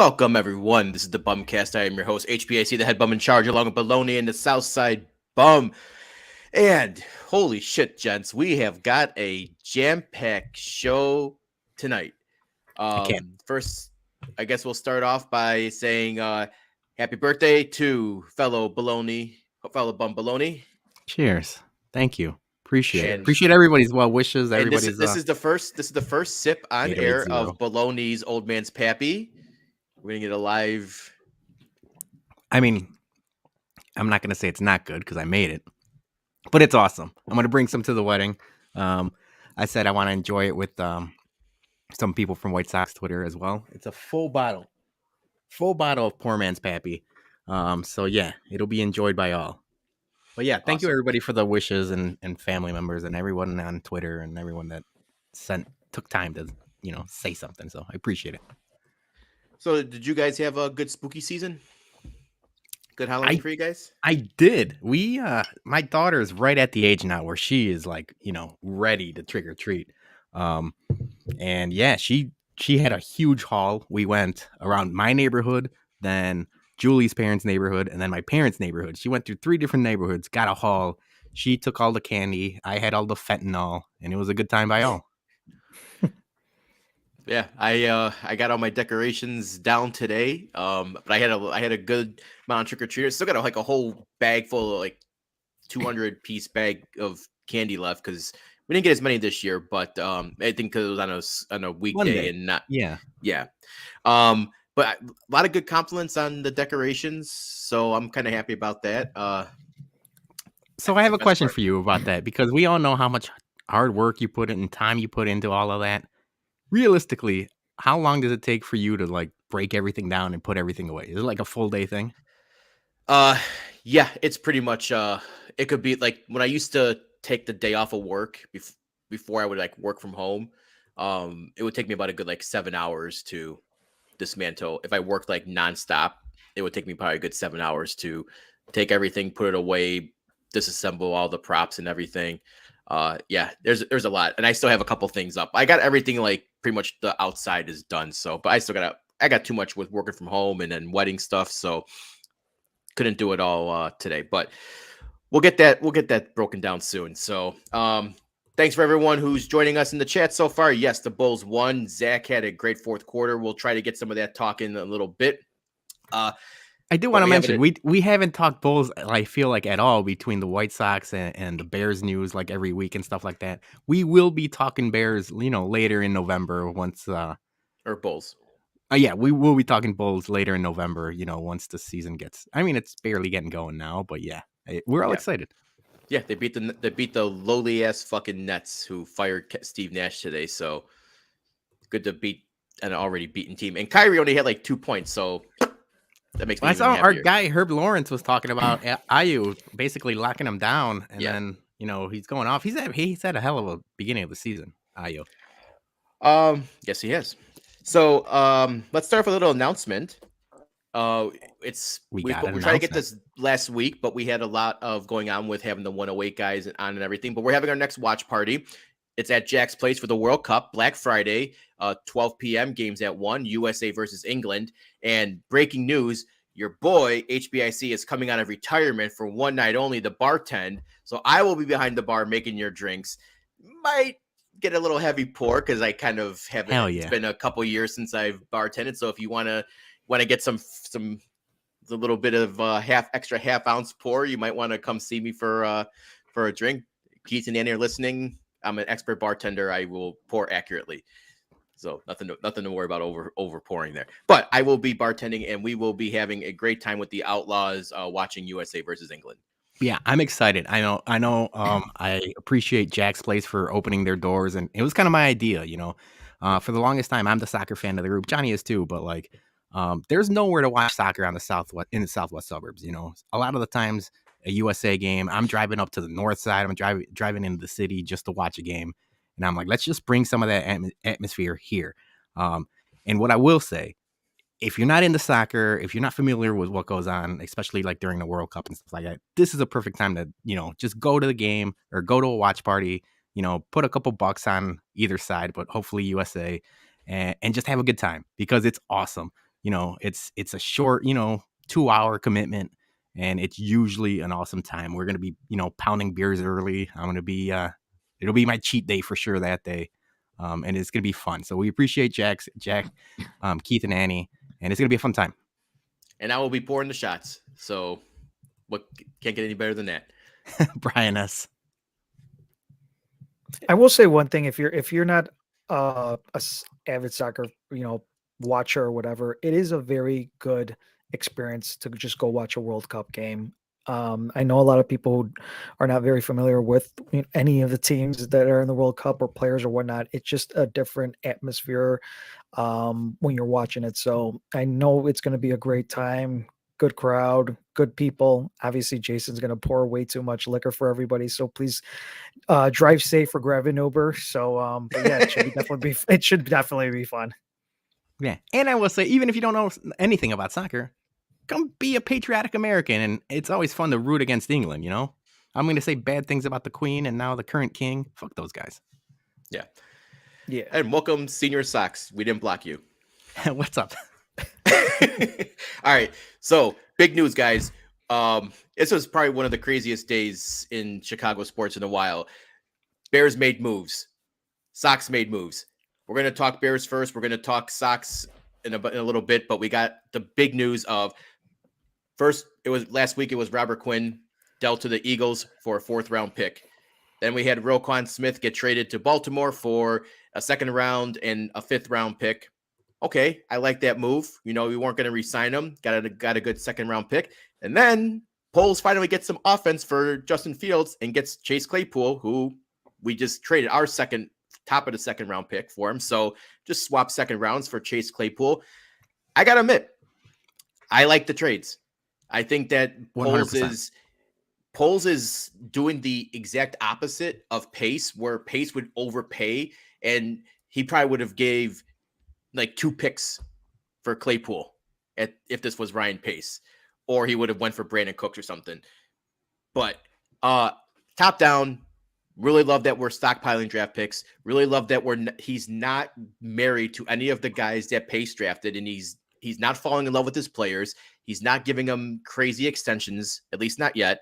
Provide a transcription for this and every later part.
Welcome, everyone. This is the BumCast. I am your host, HBIC, the head bum in charge, along with Baloney and the Southside Bum. And holy shit, gents, we have got a jam-packed show tonight. First, I guess we'll start off by saying happy birthday to fellow Bum Baloney. Cheers. Thank you. Appreciate And- it. Appreciate everybody's well wishes. And Everybody's this is the first sip on air 880. of Baloney's Old Man's Pappy. We're gonna get a live. I mean, I'm not gonna say it's not good because I made it, but it's awesome. I'm gonna bring some to the wedding. I said I want to enjoy it with some people from White Sox Twitter as well. It's a full bottle of Poor Man's Pappy. So yeah, it'll be enjoyed by all. But yeah, thank you everybody for the wishes and family members and everyone on Twitter and everyone that took time to say something. So I appreciate it. So did you guys have a good spooky season? Good Halloween for you guys? I did. My daughter is right at the age now where she is ready to trick or treat. And yeah, she had a huge haul. We went around my neighborhood, then Julie's parents' neighborhood, and then my parents' neighborhood. She went through 3 different neighborhoods, got a haul. She took all the candy. I had all the fentanyl, and it was a good time by all. Yeah, I got all my decorations down today. But I had a good amount of trick or treaters. Still got a whole bag full of 200-piece bag of candy left because we didn't get as many this year. But I think because it was on a weekday and not yeah. But a lot of good compliments on the decorations, so I'm kind of happy about that. So I have a question for you about that because we all know how much hard work you put in and time you put into all of that. Realistically, how long does it take for you to break everything down and put everything away? Is it a full day thing? Yeah, it's pretty much it could be when I used to take the day off of work before I would work from home. It would take me about a good 7 hours to dismantle. If I worked nonstop, it would take me probably a good 7 hours to take everything, put it away, disassemble all the props and everything. Yeah, there's a lot, and I still have a couple things up. I got everything pretty much the outside is done. So, but I got too much with working from home and then wedding stuff, so couldn't do it all today. But we'll get that broken down soon. So, thanks for everyone who's joining us in the chat so far. Yes, the Bulls won. Zach had a great fourth quarter. We'll try to get some of that talk in a little bit. I do want to mention we haven't talked Bulls, I feel at all, between the White Sox and the Bears news every week and stuff like that. We will be talking Bears, later in November once or Bulls. Yeah, we will be talking Bulls later in November, once the season gets. I mean, it's barely getting going now, but yeah, we're all excited. Yeah, they beat the lowly ass fucking Nets who fired Steve Nash today. So good to beat an already beaten team. And Kyrie only had 2 points, so that makes me. I saw our guy Herb Lawrence was talking about Ayu basically locking him down, and then he's going off. He's had a hell of a beginning of the season. Ayu. Yes, he has. So let's start with a little announcement. We tried to get this last week, but we had a lot of going on with having the 108 guys on and everything. But we're having our next watch party. It's at Jack's Place for the World Cup, Black Friday, 12 p.m. Games at 1, USA versus England. And breaking news, your boy, HBIC, is coming out of retirement for one night only, the bartend. So I will be behind the bar making your drinks. Might get a little heavy pour because I kind of haven't. Hell yeah. It's been a couple years since I've bartended. So if you want to get a little bit of extra half-ounce pour, you might want to come see me for a drink. Keith and Annie are listening. I'm an expert bartender. I will pour accurately. So nothing to worry about over pouring there. But I will be bartending, and we will be having a great time with the Outlaws watching USA versus England. Yeah, I'm excited. I know. I appreciate Jack's Place for opening their doors, and it was kind of my idea. For the longest time, I'm the soccer fan of the group. Johnny is too, but there's nowhere to watch soccer in the southwest suburbs. A lot of the times, a USA game, I'm driving up to the north side. I'm driving into the city just to watch a game. And I'm let's just bring some of that atmosphere here. And what I will say, if you're not into soccer, if you're not familiar with what goes on, especially during the World Cup and stuff like that, this is a perfect time to, just go to the game or go to a watch party, put a couple bucks on either side, but hopefully USA and just have a good time because it's awesome. it's a short, 2-hour commitment, and it's usually an awesome time. We're gonna be, pounding beers early. I'm gonna be it'll be my cheat day for sure that day. And it's gonna be fun. So we appreciate Jack, Keith, and Annie, and it's gonna be a fun time. And I will be pouring the shots. So what can't get any better than that. Brian S. I will say one thing: if you're not avid soccer, watcher or whatever, it is a very good experience to just go watch a World Cup game. I know a lot of people who are not very familiar with any of the teams that are in the World Cup or players or whatnot. It's just a different atmosphere when you're watching it. So I know it's going to be a great time. Good crowd, good people. Obviously, Jason's going to pour way too much liquor for everybody. So please drive safe or grab an Uber. So, but yeah, it should definitely be fun. Yeah, and I will say, even if you don't know anything about soccer, come be a patriotic American, and it's always fun to root against England. I'm going to say bad things about the Queen and now the current king. Fuck those guys. Yeah. Yeah. And welcome, Senior Socks. We didn't block you. What's up? All right. So big news, guys. This was probably one of the craziest days in Chicago sports in a while. Bears made moves. Sox made moves. We're going to talk Bears first. We're going to talk Sox in a little bit, but we got the big news of first, it was last week. It was Robert Quinn dealt to the Eagles for a 4th-round pick. Then we had Roquan Smith get traded to Baltimore for a 2nd round and a 5th-round pick. Okay, I like that move. We weren't going to re-sign him. Got a good 2nd-round pick. And then Poles finally gets some offense for Justin Fields and gets Chase Claypool, who we just traded our top of the 2nd-round pick for him. So just swap 2nd rounds for Chase Claypool. I got to admit, I like the trades. I think that 100%. Poles is doing the exact opposite of Pace, where Pace would overpay, and he probably would have gave like 2 picks for Claypool if this was Ryan Pace, or he would have went for Brandon Cooks or something. But top down, really love that we're stockpiling draft picks. Really love that he's not married to any of the guys that Pace drafted, and he's not falling in love with his players. He's not giving them crazy extensions, at least not yet.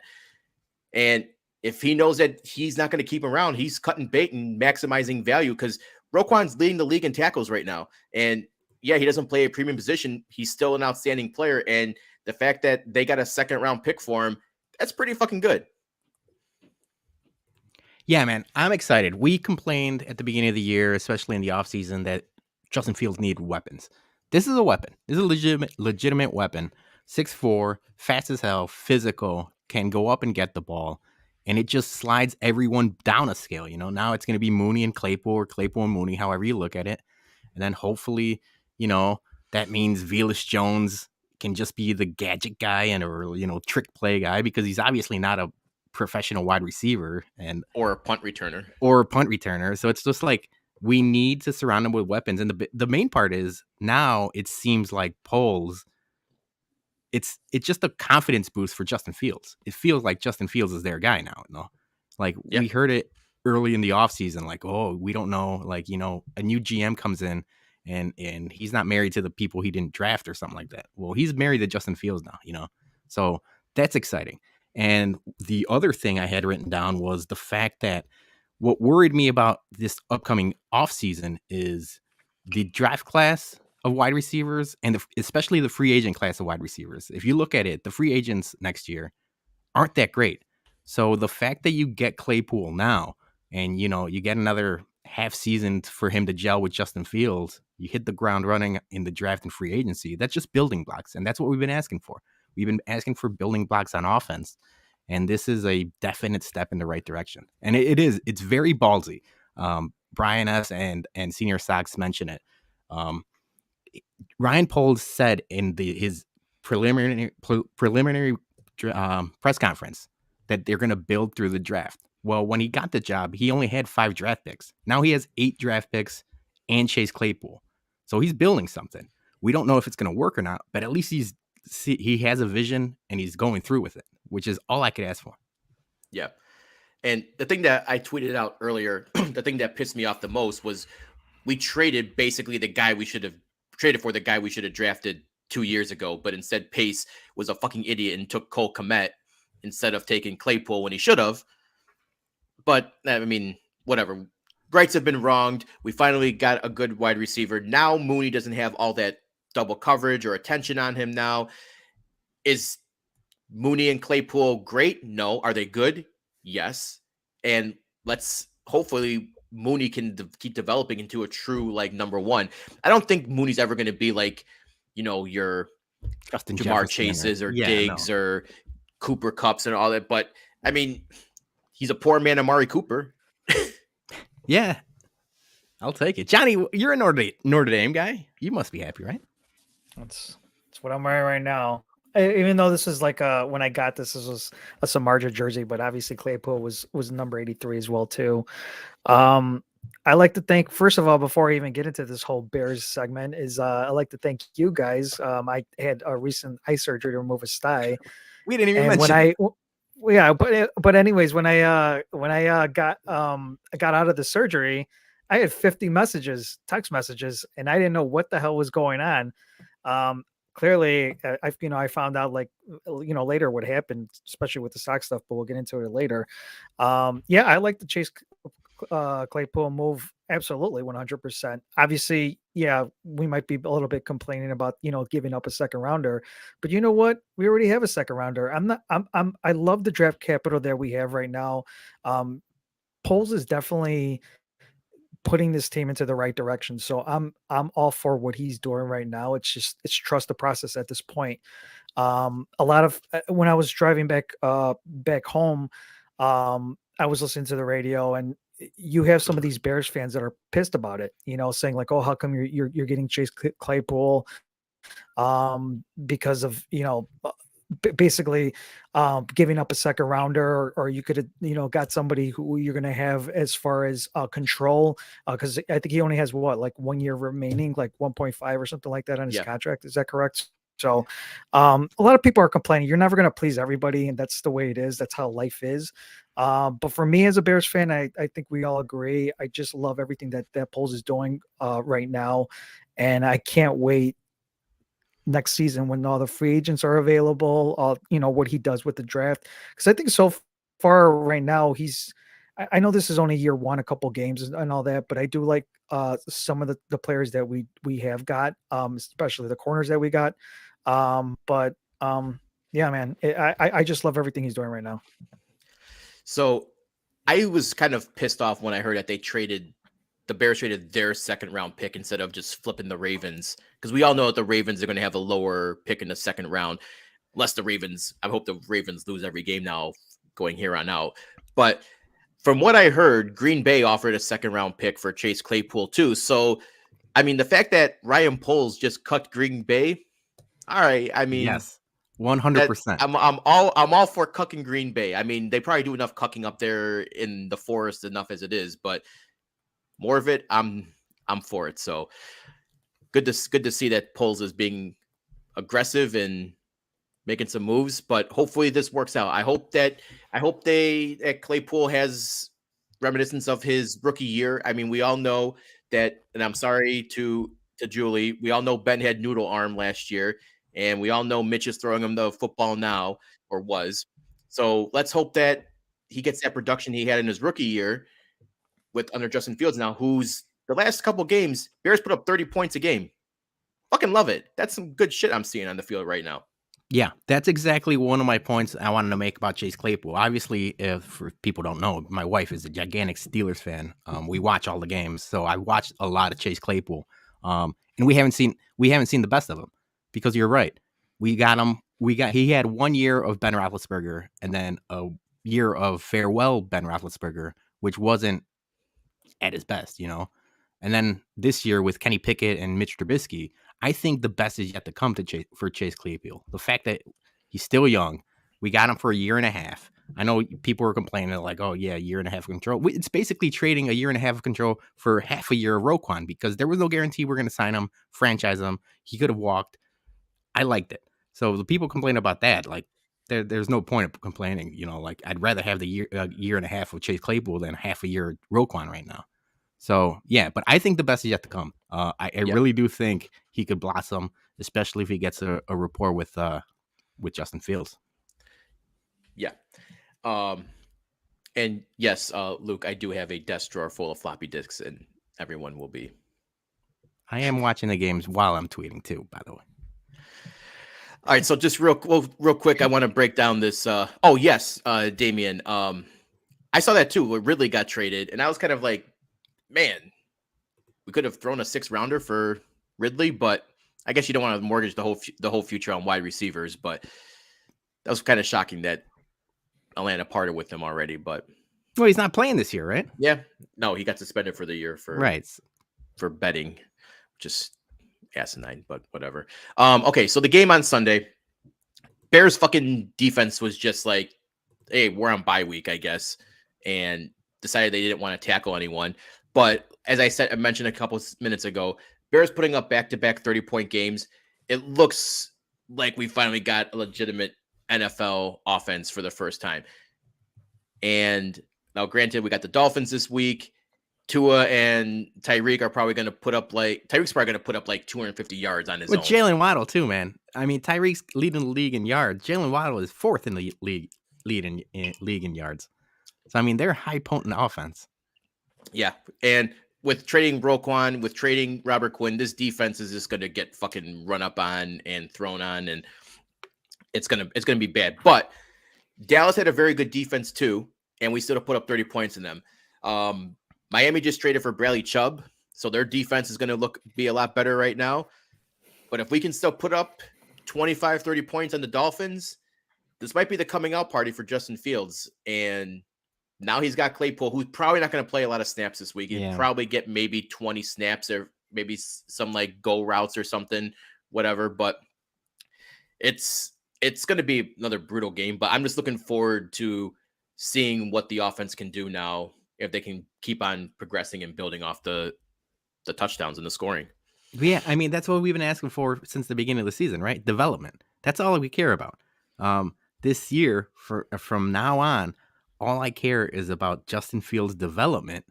And if he knows that he's not going to keep him around, he's cutting bait and maximizing value, because Roquan's leading the league in tackles right now. And yeah, he doesn't play a premium position. He's still an outstanding player. And the fact that they got a 2nd-round pick for him, that's pretty fucking good. Yeah, man, I'm excited. We complained at the beginning of the year, especially in the offseason, that Justin Fields needed weapons. This is a weapon. This is a legitimate weapon. 6'4", fast as hell, physical, can go up and get the ball. And it just slides everyone down a scale. Now it's going to be Mooney and Claypool, or Claypool and Mooney, however you look at it. And then hopefully, that means Velus Jones can just be the gadget guy or trick play guy, because he's obviously not a professional wide receiver or a punt returner. So it's just like, we need to surround him with weapons. And the main part is, now it seems like Poles, it's just a confidence boost for Justin Fields. It feels like Justin Fields is their guy now. Like, yeah. We heard it early in the offseason, like, oh, we don't know, like, a new GM comes in and he's not married to the people he didn't draft or something like that. Well, he's married to Justin Fields now, so that's exciting. And the other thing I had written down was the fact that what worried me about this upcoming offseason is the draft class of wide receivers, and especially the free agent class of wide receivers. If you look at it, the free agents next year aren't that great. So the fact that you get Claypool now, and you get another half season for him to gel with Justin Fields, you hit the ground running in the draft and free agency. That's just building blocks, and that's what we've been asking for. We've been asking for building blocks on offense, and this is a definite step in the right direction. And it's very ballsy. Brian S. and Senior Sox mention it. Ryan Poles said in his preliminary press conference that they're going to build through the draft. Well, when he got the job, he only had 5 draft picks. Now he has 8 draft picks and Chase Claypool. So he's building something. We don't know if it's going to work or not, but at least he has a vision and he's going through with it, which is all I could ask for. Yeah. And the thing that I tweeted out earlier, the thing that pissed me off the most was we traded basically the guy we should have traded for, the guy we should have drafted 2 years ago, but instead Pace was a fucking idiot and took Cole Kmet instead of taking Claypool when he should have. But I mean, whatever. Rights have been wronged. We finally got a good wide receiver. Now Mooney doesn't have all that double coverage or attention on him now. Is Mooney and Claypool great? No. Are they good? Yes. And let's hopefully Mooney can keep developing into a true like number one. I don't think Mooney's ever going to be like, your Justin Jamar Jefferson Chases or Diggs or Cooper Kupps and all that. But I mean, he's a poor man, Amari Cooper. Yeah, I'll take it. Johnny, you're a Notre Dame guy. You must be happy, right? That's what I'm wearing right now. Even though this is like when I got this was a Samardzija jersey, but obviously Claypool was number 83 as well too. I like to thank, first of all, before I even get into this whole Bears segment, I like to thank you guys. I had a recent eye surgery to remove a sty. We didn't even mention. But anyways, when I got out of the surgery, I had 50 text messages, and I didn't know what the hell was going on. Clearly, I found out later what happened, especially with the sock stuff, but we'll get into it later. I like the Chase Claypool move. Absolutely. 100%. Obviously, we might be a little bit complaining about, giving up a second rounder, but you know what? We already have a second rounder. I love the draft capital that we have right now. Poles is definitely putting this team into the right direction. So I'm all for what he's doing right now. It's trust the process at this point. A lot of when I was driving back home, I was listening to the radio, and you have some of these Bears fans that are pissed about it, saying like, "Oh, how come you're getting Chase Claypool?" Because of basically giving up a second rounder, or you could have got somebody who you're going to have as far as control, because I think he only has 1 year remaining, like 1.5 or something like that on his contract. Is that correct? So a lot of people are complaining. You're never going to please everybody, and that's the way it is. That's how life is. But for me as a Bears fan, I think we all agree. I just love everything that Poles is doing right now, and I can't wait next season when all the free agents are available, what he does with the draft. Because I think so far right now, I know this is only year one, a couple games and all that, but I do like some of the players that we have got, especially the corners that we got. Yeah, man, I just love everything he's doing right now. So I was kind of pissed off when I heard that the Bears traded their second round pick instead of just flipping the Ravens, because we all know that the Ravens are going to have a lower pick in the second round. I hope the Ravens lose every game now going here on out. But from what I heard, Green Bay offered a second round pick for Chase Claypool too. So, I mean, the fact that Ryan Poles just cut Green Bay, all right. I mean, yes, 100%. I'm all for cucking Green Bay. I mean, they probably do enough cucking up there in the forest enough as it is, but more of it, I'm for it. So good to see that Poles is being aggressive and making some moves, but hopefully this works out. I hope that Claypool has reminiscence of his rookie year. I mean, we all know that, and I'm sorry to Julie, we all know Ben had noodle arm last year, and we all know Mitch is throwing him the football now, or was. So let's hope that he gets that production he had in his rookie year under Justin Fields now, who's the last couple games, Bears put up 30 points a game. Fucking love it. That's some good shit I'm seeing on the field right now. Yeah, that's exactly one of my points I wanted to make about Chase Claypool. Obviously, if people don't know, my wife is a gigantic Steelers fan. We watch all the games, so I watched a lot of Chase Claypool. And we haven't seen the best of him, because you're right. We got him. He had 1 year of Ben Roethlisberger and then a year of farewell Ben Roethlisberger, which wasn't at his best, And then this year with Kenny Pickett and Mitch Trubisky, I think the best is yet to come for Chase Claypool. The fact that he's still young, we got him for a year and a half. I know people were complaining like, oh yeah, a year and a half of control. It's basically trading a year and a half of control for half a year of Roquan, because there was no guarantee we're going to sign him, franchise him. He could have walked. I liked it. So the people complain about that, like there's no point of complaining. Like I'd rather have the year and a half of Chase Claypool than half a year of Roquan right now. So yeah, but I think the best is yet to come. I really do think he could blossom. especially if he gets a rapport with Justin Fields. Yeah. And yes, Luke, I do have a desk drawer full of floppy disks, and everyone will be. I am watching the games while I'm tweeting too, by the way. All right, so just real quick, I want to break down this. Oh yes, Damian. I saw that too. Where Ridley got traded, and I was kind of like, man, we could have thrown a 6th rounder for Ridley, but I guess you don't want to mortgage the whole future on wide receivers. But that was kind of shocking that Atlanta parted with him already. But well, he's not playing this year, right? Yeah, no, he got suspended for the year for betting, which is asinine, but whatever. Okay, so the game on Sunday, Bears fucking defense was just like, hey, we're on bye week, I guess, and decided they didn't want to tackle anyone. But as I mentioned a couple minutes ago, Bears putting up back-to-back 30-point games. It looks like we finally got a legitimate NFL offense for the first time. And now, granted, we got the Dolphins this week. Tua and Tyreek are probably going to put up Tyreek's probably going to put up like 250 yards on his own. With Jalen Waddle too, man. I mean, Tyreek's leading the league in yards. Jalen Waddle is 4th in the league in yards. So I mean, they're high potent offense. Yeah, and with trading Roquan, with trading Robert Quinn, this defense is just going to get fucking run up on and thrown on, and it's gonna be bad. But Dallas had a very good defense too, and we still put up 30 points in them. Miami just traded for Bradley Chubb, so their defense is going to be a lot better right now. But if we can still put up 25, 30 points on the Dolphins, this might be the coming out party for Justin Fields. And now he's got Claypool, who's probably not going to play a lot of snaps this week. He'll probably get maybe 20 snaps or maybe some like go routes or something, whatever. But it's going to be another brutal game. But I'm just looking forward to seeing what the offense can do now, if they can keep on progressing and building off the touchdowns and the scoring. Yeah, I mean, that's what we've been asking for since the beginning of the season, right? Development. That's all we care about. This year, from now on, all I care is about Justin Fields' development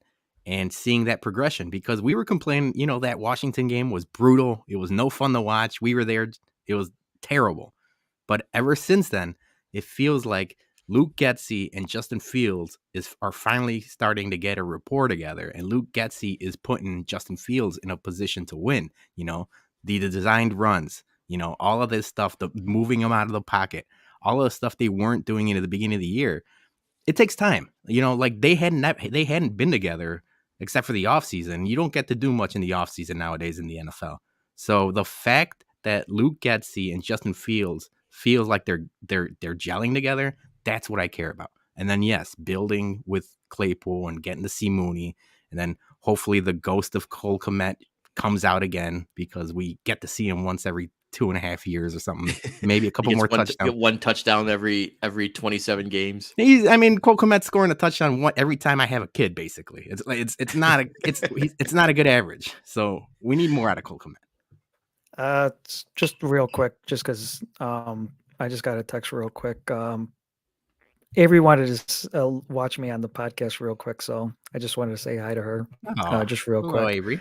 and seeing that progression, because we were complaining, that Washington game was brutal. It was no fun to watch. We were there. It was terrible. But ever since then, it feels like Luke Getsy and Justin Fields are finally starting to get a rapport together, and Luke Getsy is putting Justin Fields in a position to win. The designed runs, all of this stuff, the moving him out of the pocket, all of the stuff they weren't doing at the beginning of the year. It takes time, like they hadn't been together except for the offseason. You don't get to do much in the offseason nowadays in the NFL. So the fact that Luke Getsy and Justin Fields feels like they're gelling together, that's what I care about. And then, yes, building with Claypool and getting to see Mooney. And then hopefully the ghost of Cole Kmet comes out again, because we get to see him once every 2.5 years or something. Maybe a couple more touchdowns. One touchdown every 27 games. Cole Kmet's scoring a touchdown every time I have a kid, basically. It's not a good average. So we need more out of Cole Kmet. Just real quick, just because I just got a text real quick. Avery wanted to watch me on the podcast real quick, so I just wanted to say hi to her. Just real quick. Hello, Avery.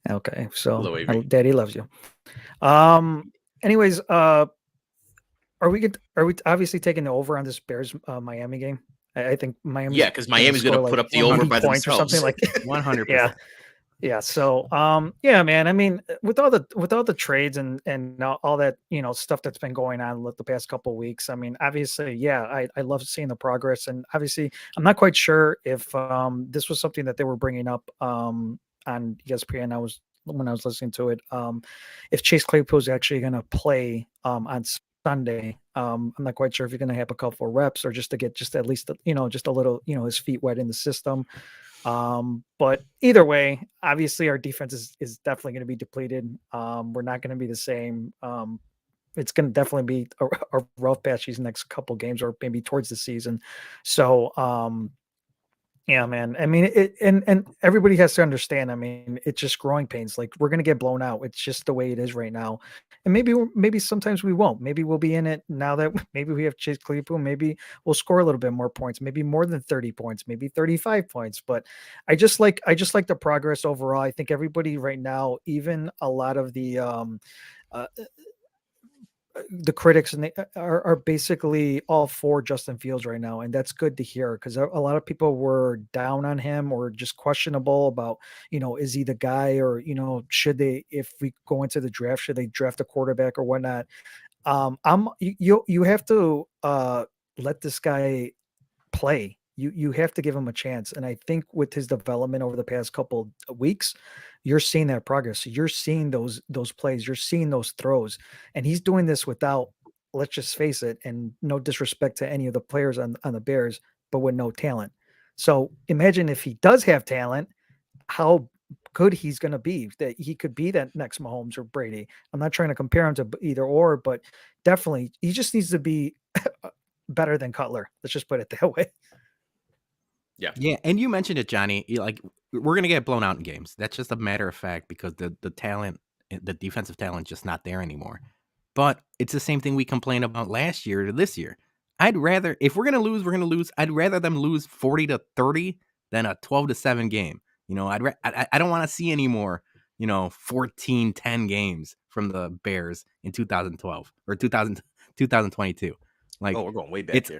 Okay, so hello, Avery. Daddy loves you. Anyways, are we obviously taking the over on this Bears Miami game? I think Miami. Yeah, because Miami's going to put up the over by points themselves or something like 100%. Yeah. So, yeah, man. I mean, with all the trades and all that, stuff that's been going on the past couple of weeks. I mean, obviously, yeah, I love seeing the progress, and obviously, I'm not quite sure if this was something that they were bringing up on ESPN. When I was listening to it, if Chase Claypool is actually going to play on Sunday. I'm not quite sure if he's going to have a couple of reps or just to get at least just a little his feet wet in the system. But either way, obviously our defense is definitely going to be depleted. We're not going to be the same. It's going to definitely be a rough patch these next couple games, or maybe towards the season. So, yeah, man. I mean, and everybody has to understand. I mean, it's just growing pains. Like, we're going to get blown out. It's just the way it is right now. And maybe sometimes we won't. Maybe we'll be in it now that maybe we have Chase Claypool. Maybe we'll score a little bit more points. Maybe more than 30 points. Maybe 35 points. But I just like the progress overall. I think everybody right now, even a lot of the the critics and they are basically all for Justin Fields right now, and that's good to hear because a lot of people were down on him or just questionable about, is he the guy, or should they, if we go into the draft, should they draft a quarterback or whatnot? You have to let this guy play. You have to give him a chance, and I think with his development over the past couple of weeks, you're seeing that progress. You're seeing those plays. You're seeing those throws, and he's doing this without. Let's just face it, and no disrespect to any of the players on the Bears, but with no talent. So imagine if he does have talent, how good he's going to be. That he could be that next Mahomes or Brady. I'm not trying to compare him to either or, but definitely he just needs to be better than Cutler. Let's just put it that way. Yeah, and you mentioned it, Johnny. Like, we're gonna get blown out in games. That's just a matter of fact because the talent, the defensive talent, just not there anymore. But it's the same thing we complained about last year to this year. I'd rather, if we're gonna lose, we're gonna lose. I'd rather them lose 40-30 than a 12-7 game. I don't want to see any more 14-10 games from the Bears in 2012 or 2022. Like, we're going way back it's here.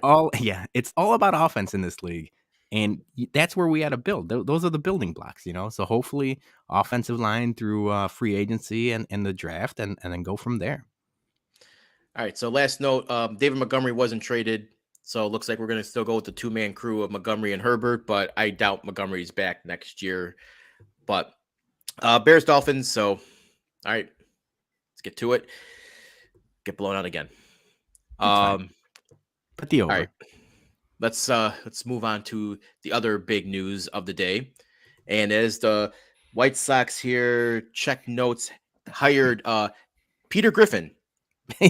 it's all about offense in this league. And that's where we had to build. Those are the building blocks, So hopefully offensive line through free agency and the draft and then go from there. All right. So last note, David Montgomery wasn't traded. So it looks like we're going to still go with the 2-man crew of Montgomery and Herbert, but I doubt Montgomery's back next year. But Bears Dolphins. So, all right, let's get to it. Get blown out again. Put the over. All right. Let's move on to the other big news of the day. And as the White Sox here, check notes, hired Peter Griffin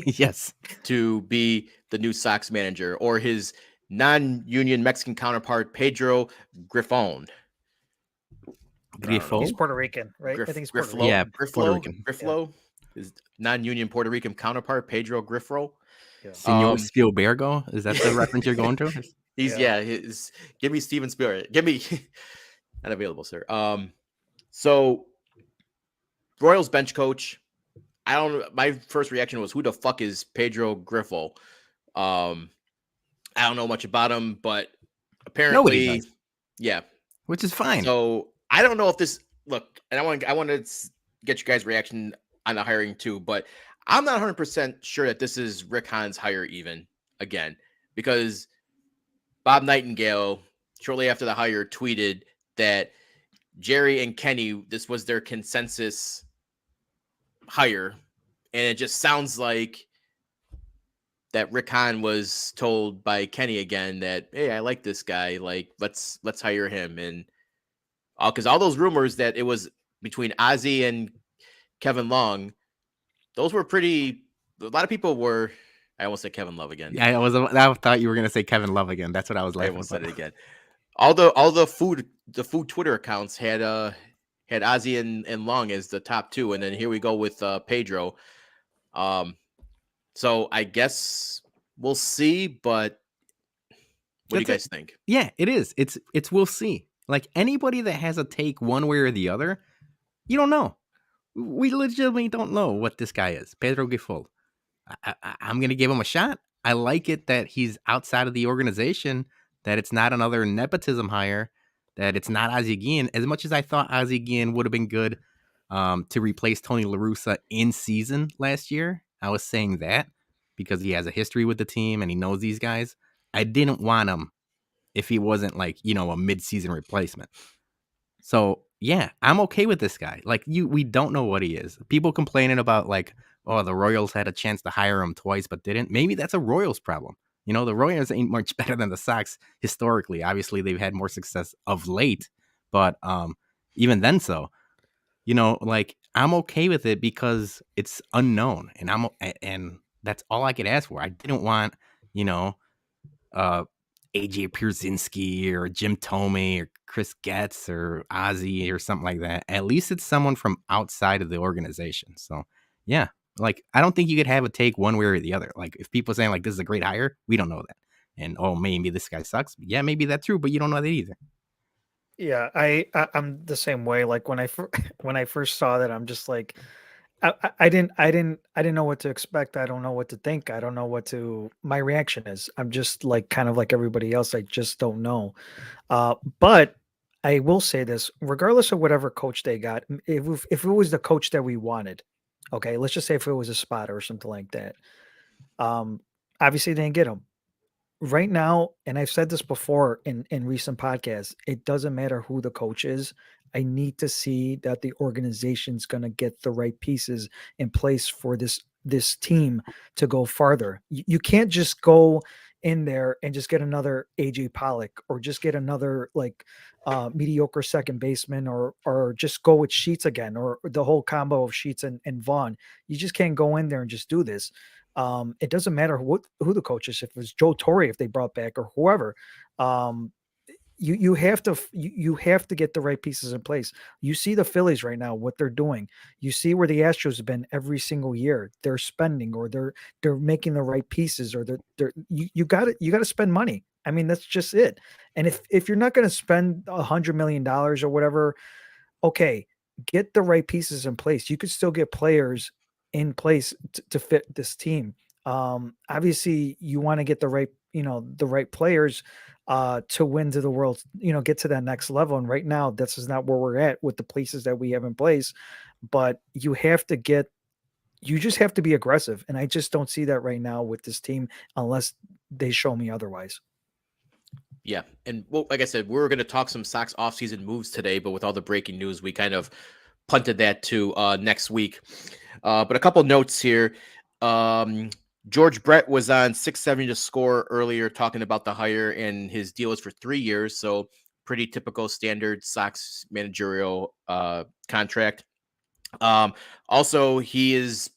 yes, to be the new Sox manager, or his non-union Mexican counterpart, Pedro Grifol. He's Puerto Rican, right? I think he's Puerto Rican. Yeah, Puerto Rican. Grifol, his non-union Puerto Rican counterpart, Pedro Grifol. Yeah. Senor Spielbergo, is that the reference you're going to? Give me Steven Spielberg. Give me not available, sir. So Royals bench coach. I don't. My first reaction was, who the fuck is Pedro Grifol? I don't know much about him, but apparently, yeah, which is fine. So I don't know if this look, and I want to get you guys' reaction on the hiring too, but I'm not 100% sure that this is Rick Hahn's hire even again, because Bob Nightingale, shortly after the hire, tweeted that Jerry and Kenny, this was their consensus hire, and it just sounds like that Rick Hahn was told by Kenny again that, hey, I like this guy, like let's hire him, and because all those rumors that it was between Ozzie and Kevin Long, those were pretty. A lot of people were. I almost said Kevin Love again. Yeah, I thought you were gonna say Kevin Love again. That's what I was laughing. I almost said it again. All the food Twitter accounts had Ozzie and Long as the top two, and then here we go with Pedro. So I guess we'll see, but what do you guys think? Yeah, it is. It's we'll see. Like, anybody that has a take one way or the other, you don't know. We legitimately don't know what this guy is, Pedro Grifol. I'm going to give him a shot. I like it that he's outside of the organization, that it's not another nepotism hire, that it's not Ozzie Guillen. As much as I thought Ozzie Guillen would have been good to replace Tony La Russa in season last year, I was saying that because he has a history with the team and he knows these guys. I didn't want him if he wasn't like, a mid-season replacement. So yeah, I'm okay with this guy. Like, we don't know what he is. People complaining about like, oh, the Royals had a chance to hire him twice, but didn't. Maybe that's a Royals problem. The Royals ain't much better than the Sox historically. Obviously, they've had more success of late, but even then, like, I'm okay with it because it's unknown, and that's all I could ask for. I didn't want, AJ Pierzynski or Jim Tomey or Chris Getz or Ozzie or something like that. At least it's someone from outside of the organization. So yeah, like, I don't think you could have a take one way or the other. Like, if people are saying like this is a great hire, we don't know that. And maybe this guy sucks. Yeah, maybe that's true, but you don't know that either. Yeah, I'm the same way. Like, when I first saw that, I'm just like, I didn't know what to expect. I don't know what to think. I don't know what to. My reaction is I'm just like kind of like everybody else. I just don't know. But I will say this: regardless of whatever coach they got, if it was the coach that we wanted, okay, let's just say if it was a spotter or something like that. Um, Obviously they didn't get him right now, and I've said this before in recent podcasts, it doesn't matter who the coach is. I need to see that the organization's going to get the right pieces in place for this team to go farther. You can't just go in there and just get another AJ Pollock or just get another like mediocre second baseman or just go with Sheets again or the whole combo of Sheets and Vaughn. You just can't go in there and just do this. It doesn't matter who the coach is, if it's Joe Torre, if they brought back or whoever. Um, you have to you have to get the right pieces in place. You see the Phillies right now, what they're doing. You see where the Astros have been every single year. They're spending or they're making the right pieces or you got to spend money. I mean, that's just it. And if you're not going to spend $100 million or whatever, okay, get the right pieces in place. You could still get players in place to fit this team. Obviously, you want to get the right, the right players to win to the world, get to that next level. And right now, this is not where we're at with the places that we have in place. But you just have to be aggressive. And I just don't see that right now with this team unless they show me otherwise. Yeah. And well, like I said, we were going to talk some Sox offseason moves today, but with all the breaking news, we kind of punted that to next week. But a couple notes here. George Brett was on 670 to score earlier talking about the hire, and his deal is for 3 years. So pretty typical standard Sox managerial contract. Also, he is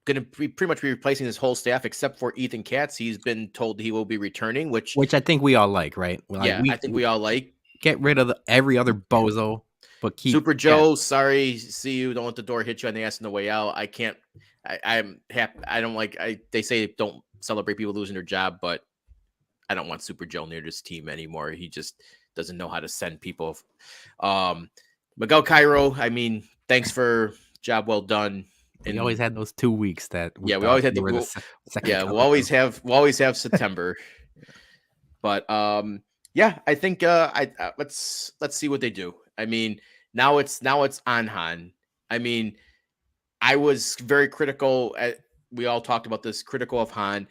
going to pretty much be replacing his whole staff except for Ethan Katz. He's been told he will be returning, which I think we all like, right? I think we all like. Get rid of every other bozo, but keep Super Joe. Sorry, see you. Don't let the door hit you on the ass on the way out. I can't. I'm happy. I don't like. They say don't celebrate people losing their job, but I don't want Super Joe near this team anymore. He just doesn't know how to send people. Miguel Cairo. I mean, thanks for job well done. And we always had those 2 weeks that we always had the second. Yeah, we'll always have September. But yeah, I think let's see what they do. I mean, now it's on Han. I mean, I was very critical. We all talked about this, critical of Han.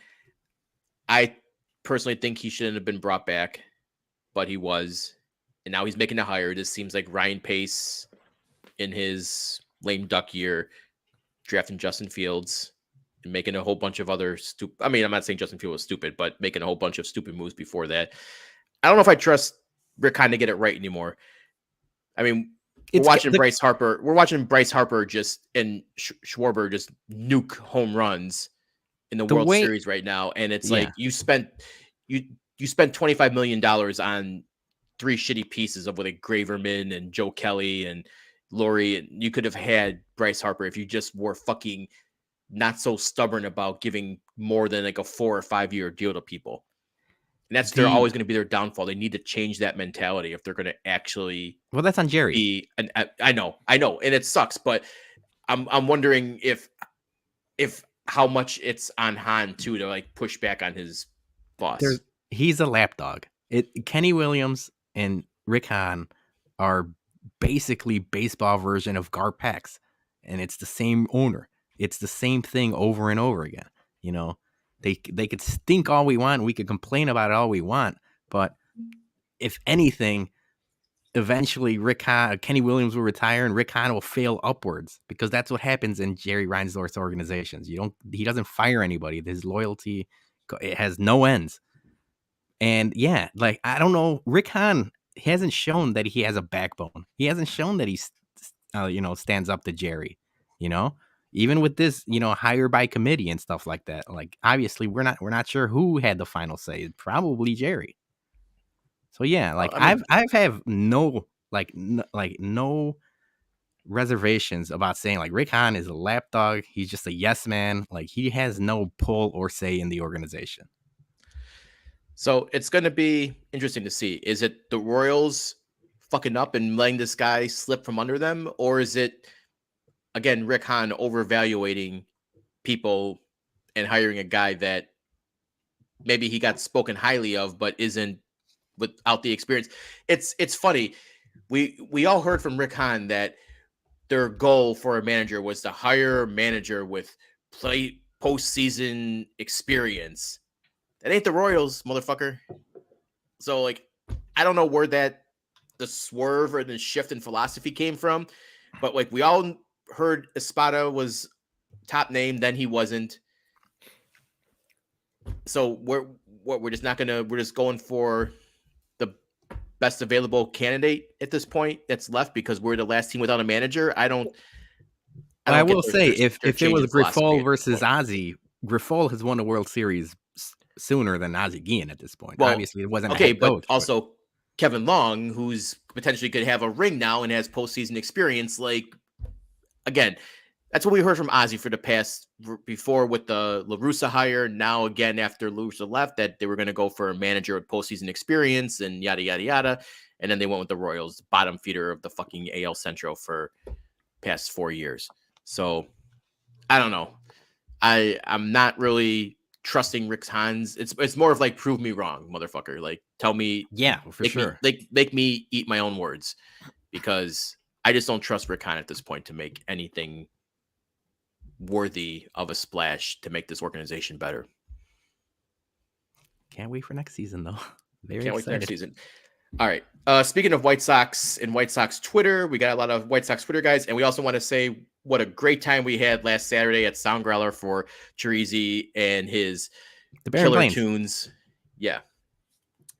I personally think he shouldn't have been brought back, but he was, and now he's making a hire. This seems like Ryan Pace in his lame duck year, drafting Justin Fields and making a whole bunch of other stupid. I mean, I'm not saying Justin Fields was stupid, but making a whole bunch of stupid moves before that. I don't know if I trust Rick Hahn to get it right anymore. I mean, we're watching Bryce Harper just and Schwarber just nuke home runs in the World Series right now, and it's like you spent $25 million on 3 shitty pieces of like Graverman and Joe Kelly and Laurie, and you could have had Bryce Harper if you just were fucking not so stubborn about giving more than like a 4 or 5 year deal to people. And they're always going to be their downfall. They need to change that mentality if they're going to actually. Well, that's on Jerry. I know, and it sucks, but I'm wondering if how much it's on Han too to like push back on his boss. He's a lapdog. Kenny Williams and Rick Hahn are basically baseball version of Garpax, and it's the same owner. It's the same thing over and over again. You know, they could stink all we want. We could complain about it all we want, but if anything, eventually Kenny Williams will retire and Rick Hahn will fail upwards, because that's what happens in Jerry Reinsdorf's organizations. He doesn't fire anybody. His loyalty, it has no ends. And yeah, like, I don't know, Rick Hahn hasn't shown that he has a backbone. He hasn't shown that he's, stands up to Jerry, even with this, hire by committee and stuff like that. Like, obviously we're not sure who had the final say. Probably Jerry. So yeah, like I've have no no reservations about saying like Rick Hahn is a lapdog. He's just a yes man. Like, he has no pull or say in the organization. So it's going to be interesting to see. Is it the Royals fucking up and letting this guy slip from under them, or is it again, Rick Hahn overvaluating people and hiring a guy that maybe he got spoken highly of, but isn't without the experience. It's funny. We all heard from Rick Hahn that their goal for a manager was to hire a manager with postseason experience. That ain't the Royals, motherfucker. So like, I don't know where the swerve or the shift in philosophy came from, but like we all heard Espada was top name, then he wasn't. So we're just not gonna we're just going for the best available candidate at this point that's left because we're the last team without a manager. I will say if it was Grifol versus point. Ozzy, Grifol has won a World Series sooner than Ozzy Guillen at this point. Well, obviously, it wasn't okay, a head coach, but also Kevin Long, who's potentially could have a ring now and has postseason experience. Like, again, that's what we heard from Ozzy for the past before with the La Russa hire. Now again, after La Russa left, that they were going to go for a manager with postseason experience and yada yada yada, and then they went with the Royals, bottom feeder of the fucking AL Central for past 4 years. So I don't know. I'm not really trusting Rick Hahn's. It's more of like prove me wrong, motherfucker. Like tell me, for sure. Make me eat my own words because I just don't trust Rick Hahn at this point to make anything worthy of a splash to make this organization better. Can't wait for next season though. Can't wait for next season. All right. Speaking of White Sox and White Sox Twitter, we got a lot of White Sox Twitter guys, and we also want to say what a great time we had last Saturday at Soundgrowler for Chirizi and his killer tunes. Yeah.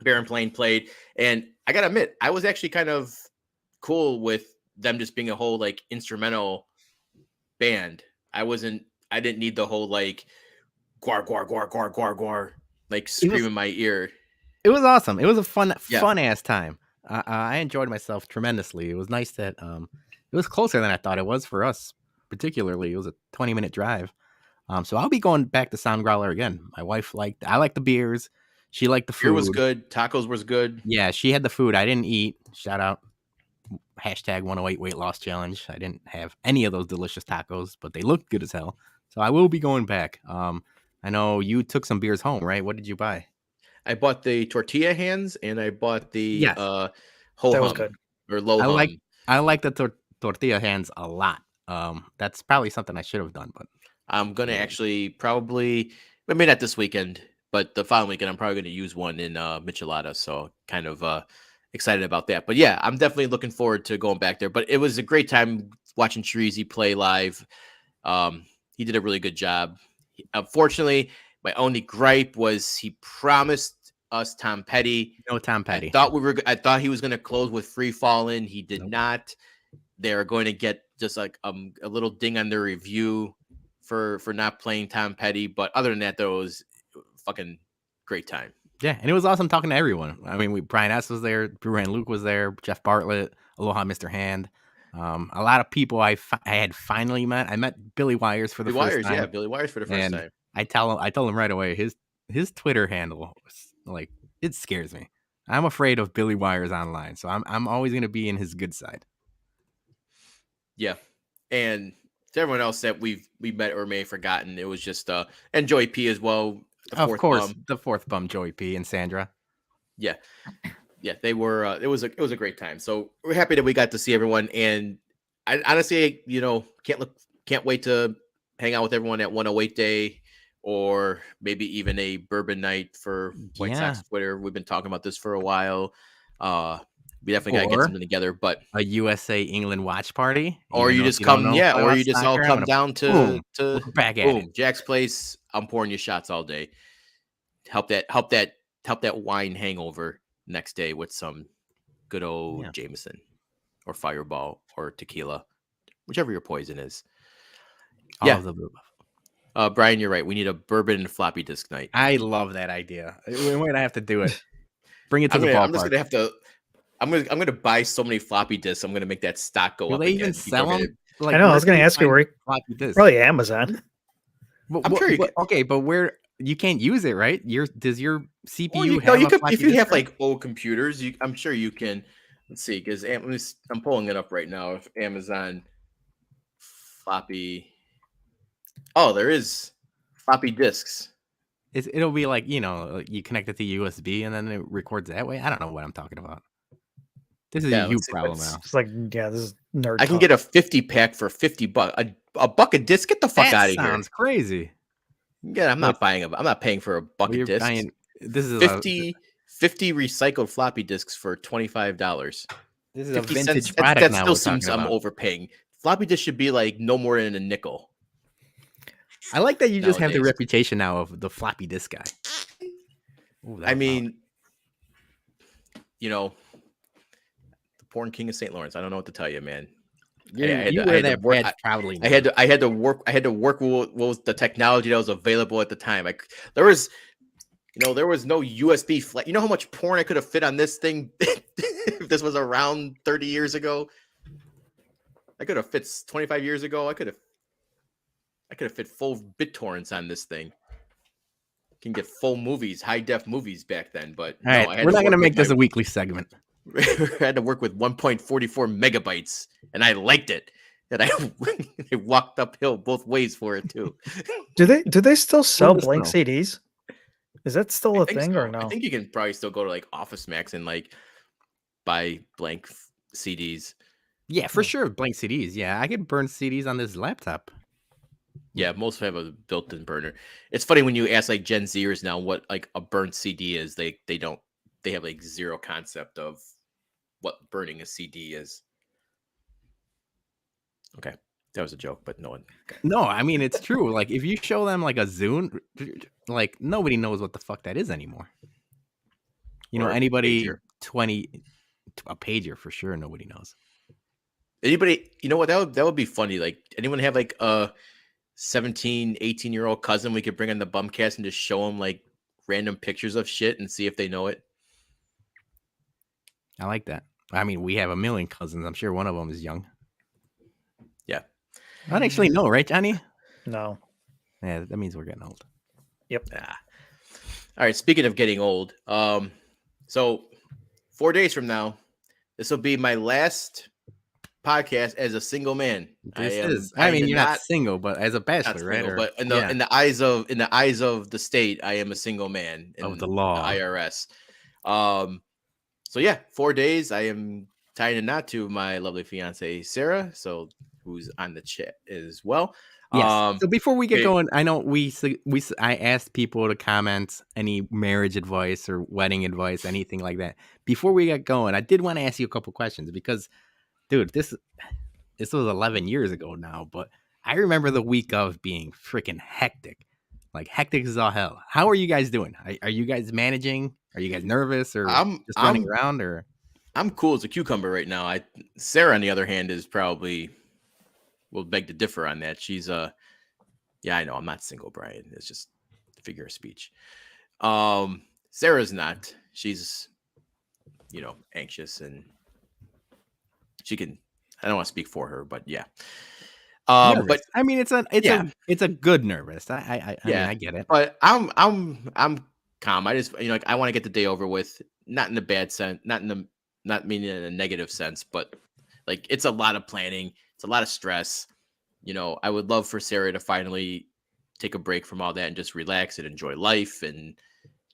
Baron Plain played, and I gotta admit, I was actually kind of cool with them just being a whole like instrumental band. I didn't need the whole like guar guar guar guar guar guar like scream in my ear. It was awesome. It was a fun ass time. I enjoyed myself tremendously. It was nice that it was closer than I thought it was for us. Particularly, it was a 20-minute drive. So I'll be going back to Soundgrowler again. My wife I liked the beers. She liked the food. Beer was good. Tacos was good. Yeah, she had the food. I didn't eat. Shout out #108 weight loss challenge. I didn't have any of those delicious tacos, but they looked good as hell. So I will be going back. I know you took some beers home, right? What did you buy? I bought the tortilla hands and I bought the whole that was good. Or low hum. I like the tortilla hands a lot. That's probably something I should have done, but I'm gonna actually probably maybe not this weekend, but the following weekend I'm probably gonna use one in Michelada. So kind of excited about that. But yeah, I'm definitely looking forward to going back there. But it was a great time watching Chirizi play live. He did a really good job. Unfortunately, my only gripe was he promised us Tom Petty. No Tom Petty. I thought he was going to close with Free Fallin'. He did not. They're going to get just like a little ding on their review for not playing Tom Petty. But other than that, though, it was fucking great time. Yeah, and it was awesome talking to everyone. I mean, Brian S. was there, Brewer and Luke was there, Jeff Bartlett, Aloha Mr. Hand. A lot of people I had finally met. I met Billy Wires for the first time. Yeah, Billy Wires for the first time. I told him right away his Twitter handle was like, it scares me. I'm afraid of Billy Wires online, so I'm always going to be in his good side. Yeah, and to everyone else that we met or may have forgotten, it was just and Joey P as well. Of course, the fourth bum, Joey P and Sandra. Yeah, they were. It was a great time. So we're happy that we got to see everyone, and I honestly, can't wait to hang out with everyone at 108 Day. Or maybe even a bourbon night for White Sox Twitter. We've been talking about this for a while. We definitely got to get something together. But a USA England watch party, or you just come, or you just all come down to back at it. Jack's place. I'm pouring you shots all day. Help that wine hangover next day with some good old Jameson or Fireball or tequila, whichever your poison is. All of the above. Brian, you're right. We need a bourbon and floppy disk night. I love that idea. We're gonna have to do it. Bring it to the ballpark. I'm just gonna have to. I'm gonna buy so many floppy disks. I'm gonna make that stock go up. They even sell them? Like, I know. I was gonna ask you where. Floppy disks. Probably Amazon. I'm sure you can. Okay, but where you can't use it, right? Does your CPU if you have like old computers, I'm sure you can. Let's see, because I'm pulling it up right now. If Amazon floppy. Oh, there is floppy disks. It'll be like, you connect it to USB and then it records that way. I don't know what I'm talking about. This is a you let's see, problem now. It's like, yeah, this is nerd. I can get a 50 pack for $50. A buck a disc. Get the fuck out of here. Sounds crazy. Yeah, I'm not paying for a buck of discs. This is 50 recycled floppy disks for $25. This is a 50 vintage cents. product. That now still we're seems talking I'm about. overpaying. Floppy disk should be like no more than a nickel. I like that you just have the nowadays. reputation now of the floppy disk guy. Ooh, I mean, the porn king of St. Lawrence. I don't know what to tell you, man. You wear that badge proudly. I had to work with what was the technology that was available at the time. There was no USB flash. You know how much porn I could have fit on this thing if this was around 30 years ago? I could have fit 25 years ago. I could have fit full BitTorrents on this thing. Can get full movies, high def movies back then, but all right, we're not going to make this a weekly segment. I had to work with 1.44 megabytes, and I liked it. And I walked uphill both ways for it too. Do they still sell Let us blank know. CDs? Is that still a thing or no? I think you can probably still go to like Office Max and like buy blank CDs. Yeah, for sure. Blank CDs. Yeah, I could burn CDs on this laptop. Yeah, most have a built-in burner. It's funny when you ask like Gen Zers now what like a burnt CD is. They have like zero concept of what burning a CD is. Okay, that was a joke, but no one. No, I mean it's true. Like if you show them like a Zune, like nobody knows what the fuck that is anymore. Or anybody pager. 20, a pager for sure. Nobody knows. Anybody, you know what? That would be funny. Like anyone have like a 17, 18-year-old cousin we could bring on the BumCast and just show them like random pictures of shit and see if they know it. I like that. I mean, we have a million cousins. I'm sure one of them is young. Yeah. I don't actually know, right, Johnny? No. Yeah, that means we're getting old. Yep. All right. Speaking of getting old, so 4 days from now, this will be my last podcast as a single man. I mean, you're not single, but as a bachelor, right? Single, but in the eyes of the state, I am a single man in the law, the IRS. So yeah, 4 days. I am tying a knot to my lovely fiance Sarah, so who's on the chat as well. Yes. So before we get going, I know I asked people to comment any marriage advice or wedding advice, anything like that. Before we get going, I did want to ask you a couple questions because, dude, this was 11 years ago now, but I remember the week of being freaking hectic. Like hectic as all hell. How are you guys doing? Are you guys managing? Are you guys nervous or just running around? Or I'm cool as a cucumber right now. Sarah, on the other hand, is probably will beg to differ on that. She's yeah, I know I'm not single, Brian. It's just a figure of speech. Sarah's not. She's anxious and she can. I don't want to speak for her, but yeah. But I mean, it's a good nervous. I mean, I get it. But I'm calm. I just I want to get the day over with. Not in a bad sense. Not meaning in a negative sense, but like it's a lot of planning. It's a lot of stress. I would love for Sarah to finally take a break from all that and just relax and enjoy life and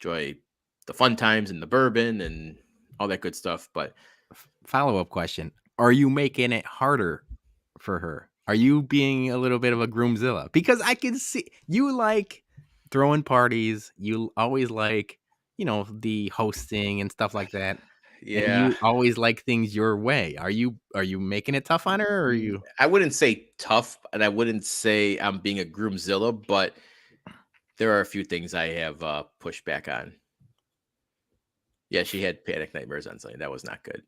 enjoy the fun times and the bourbon and all that good stuff. But follow-up question: are you making it harder for her? Are you being a little bit of a groomzilla? Because I can see you like throwing parties. You always like, the hosting and stuff like that. Yeah. And you always like things your way. Are you making it tough on her, or are you? I wouldn't say tough, and I wouldn't say I'm being a groomzilla, but there are a few things I have pushed back on. Yeah, she had panic nightmares on Sunday. That was not good.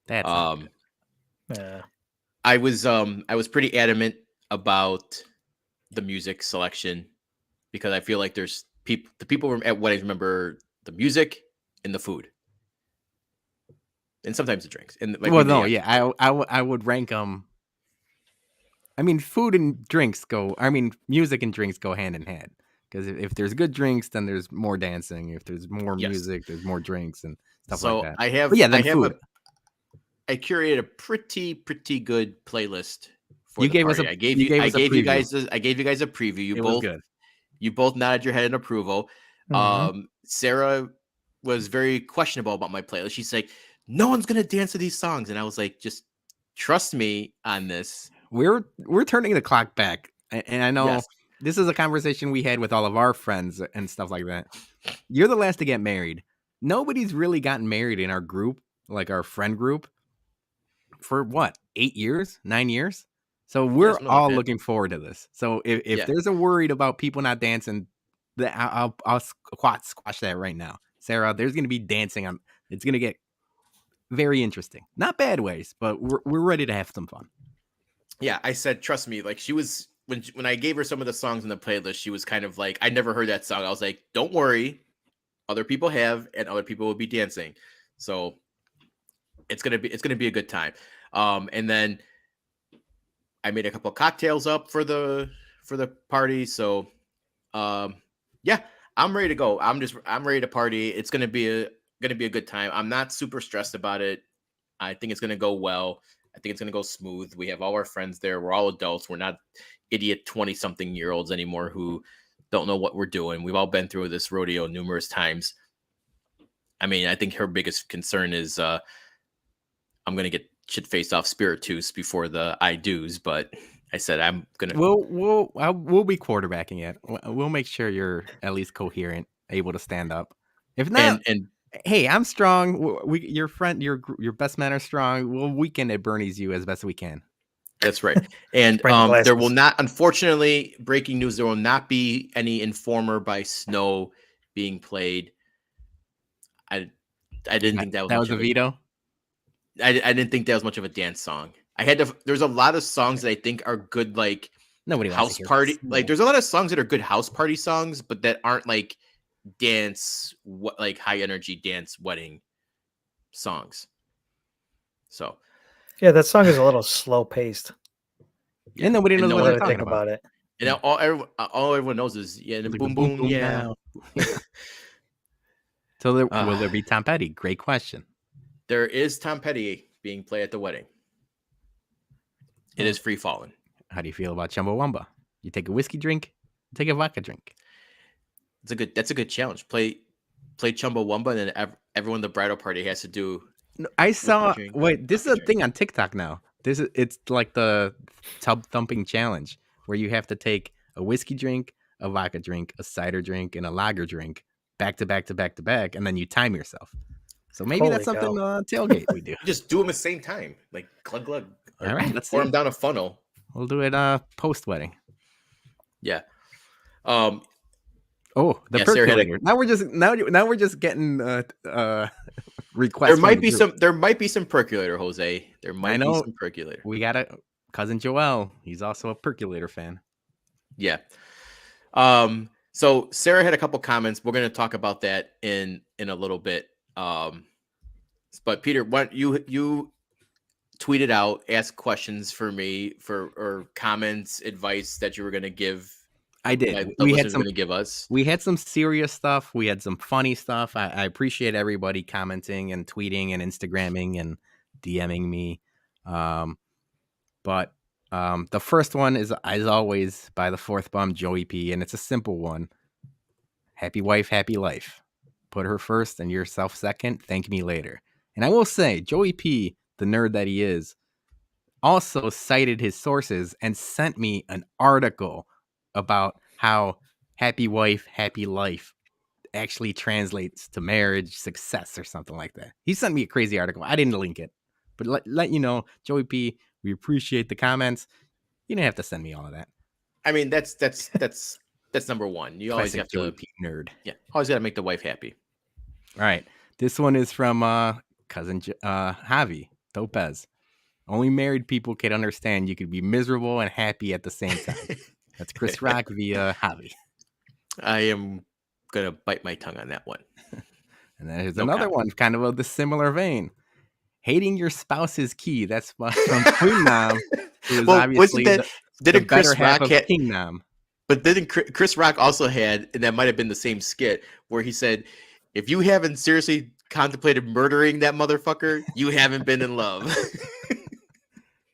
That's not good. Yeah. I was pretty adamant about the music selection because I feel like the people at weddings remember the music and the food. And sometimes the drinks. And I would rank them. I mean, food and drinks music and drinks go hand in hand. Because if there's good drinks, then there's more dancing. If there's more music, there's more drinks and stuff like that. I curated a pretty good playlist for You the gave us party. a I gave you you gave I us a gave you preview. guys I gave you guys a preview. It was good. You both nodded your head in approval. Sarah was very questionable about my playlist. She's like, no one's gonna dance to these songs, and I was like, just trust me on this. We're turning the clock back, and I know Yes. this is a conversation we had with all of our friends and stuff like that. You're the last to get married. Nobody's really gotten married in our group, like our friend group, for what, 8 years, 9 years? So we're something like all that. looking forward to this. So if Yeah. there's a worried about people not dancing, I'll squash that right now. Sarah, there's going to be dancing on. It's going to get very interesting. Not bad ways, but we're ready to have some fun. Yeah, I said, trust me. Like, she was when I gave her some of the songs in the playlist, she was kind of like, I never heard that song. I was like, don't worry, other people have, and other people will be dancing. So it's gonna be a good time. And then I made a couple of cocktails up for the party. So yeah, I'm ready to go. I'm ready to party. It's gonna be a good time. I'm not super stressed about it. I think it's gonna go well. I think it's gonna go smooth. We have all our friends there. We're all adults. We're not idiot 20-something-year-olds anymore who don't know what we're doing. We've all been through this rodeo numerous times. I mean, I think her biggest concern is I'm gonna get shit faced off Spiritus before the I do's, but I said I'm gonna. We'll be quarterbacking it. We'll make sure you're at least coherent, able to stand up. If not, and hey, I'm strong. Your friend, your best men are strong. We'll weekend at Bernie's you as best we can. That's right. And there will not, unfortunately, breaking news, there will not be any Informer by Snow being played. I didn't think that was a veto. I didn't think that was much of a dance song. There's a lot of songs that I think are good, like nobody house party. Like there's a lot of songs that are good house party songs, but that aren't like like high energy dance wedding songs. So yeah, that song is a little slow paced. Yeah, and nobody knows what they're talking about it. And all everyone knows is boom boom yeah. So will there be Tom Petty? Great question. There is Tom Petty being played at the wedding. It is Free Fallin'. How do you feel about Chumbawamba? You take a whiskey drink, you take a vodka drink. That's a good challenge. Play Chumbawamba, and then everyone in the bridal party has to do. I saw. Wait, this is a thing on TikTok now. It's like the tub thumping challenge where you have to take a whiskey drink, a vodka drink, a cider drink, and a lager drink back to back to back to back, and then you time yourself. So maybe that's something tailgate we do. Just do them at the same time, like glug glug. All right, let's pour them down a funnel. We'll do it post wedding. Yeah. The percolator. Now we're just getting requests. There might be some percolator, Jose. There might be some percolator. We got a cousin Joel. He's also a percolator fan. Yeah. So Sarah had a couple comments. We're going to talk about that in a little bit. But Peter, what you tweeted out, asked questions for me or comments, advice that you were going to give. I did. We had some to give us. We had some serious stuff. We had some funny stuff. I appreciate everybody commenting and tweeting and Instagramming and DMing me. But the first one is, as always, by the fourth bum, Joey P, and it's a simple one. Happy wife, happy life. Put her first and yourself second. Thank me later. And I will say, Joey P, the nerd that he is, also cited his sources and sent me an article about how happy wife, happy life actually translates to marriage success or something like that. He sent me a crazy article. I didn't link it, but let you know, Joey P, we appreciate the comments. You didn't have to send me all of that. I mean, that's number one. You always have Joey to P nerd. Yeah, always got to make the wife happy. All right, this one is from cousin Javi Lopez. Only married people can understand you could be miserable and happy at the same time. That's Chris Rock via Javi. I am going to bite my tongue on that one. And then there's another one, kind of the similar vein. Hating your spouse is key. That's from Queen Nam. Who is obviously the Chris Rock of King Nam. But then Chris Rock also had, and that might have been the same skit, where he said, if you haven't seriously contemplated murdering that motherfucker, you haven't been in love.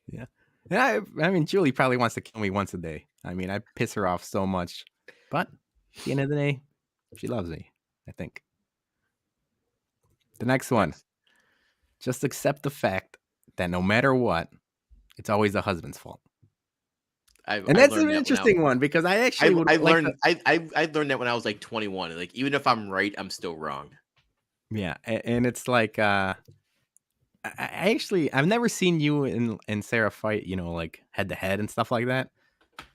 Yeah. And I mean, Julie probably wants to kill me once a day. I mean, I piss her off so much, but at the end of the day, she loves me, I think. The next one, Yes. just accept the fact that no matter what, it's always the husband's fault. And that's an interesting one because I actually would like to. I learned that when I was like 21. Like, even if I'm right, I'm still wrong. Yeah, and it's like I've never seen you and Sarah fight, you know, like head to head and stuff like that.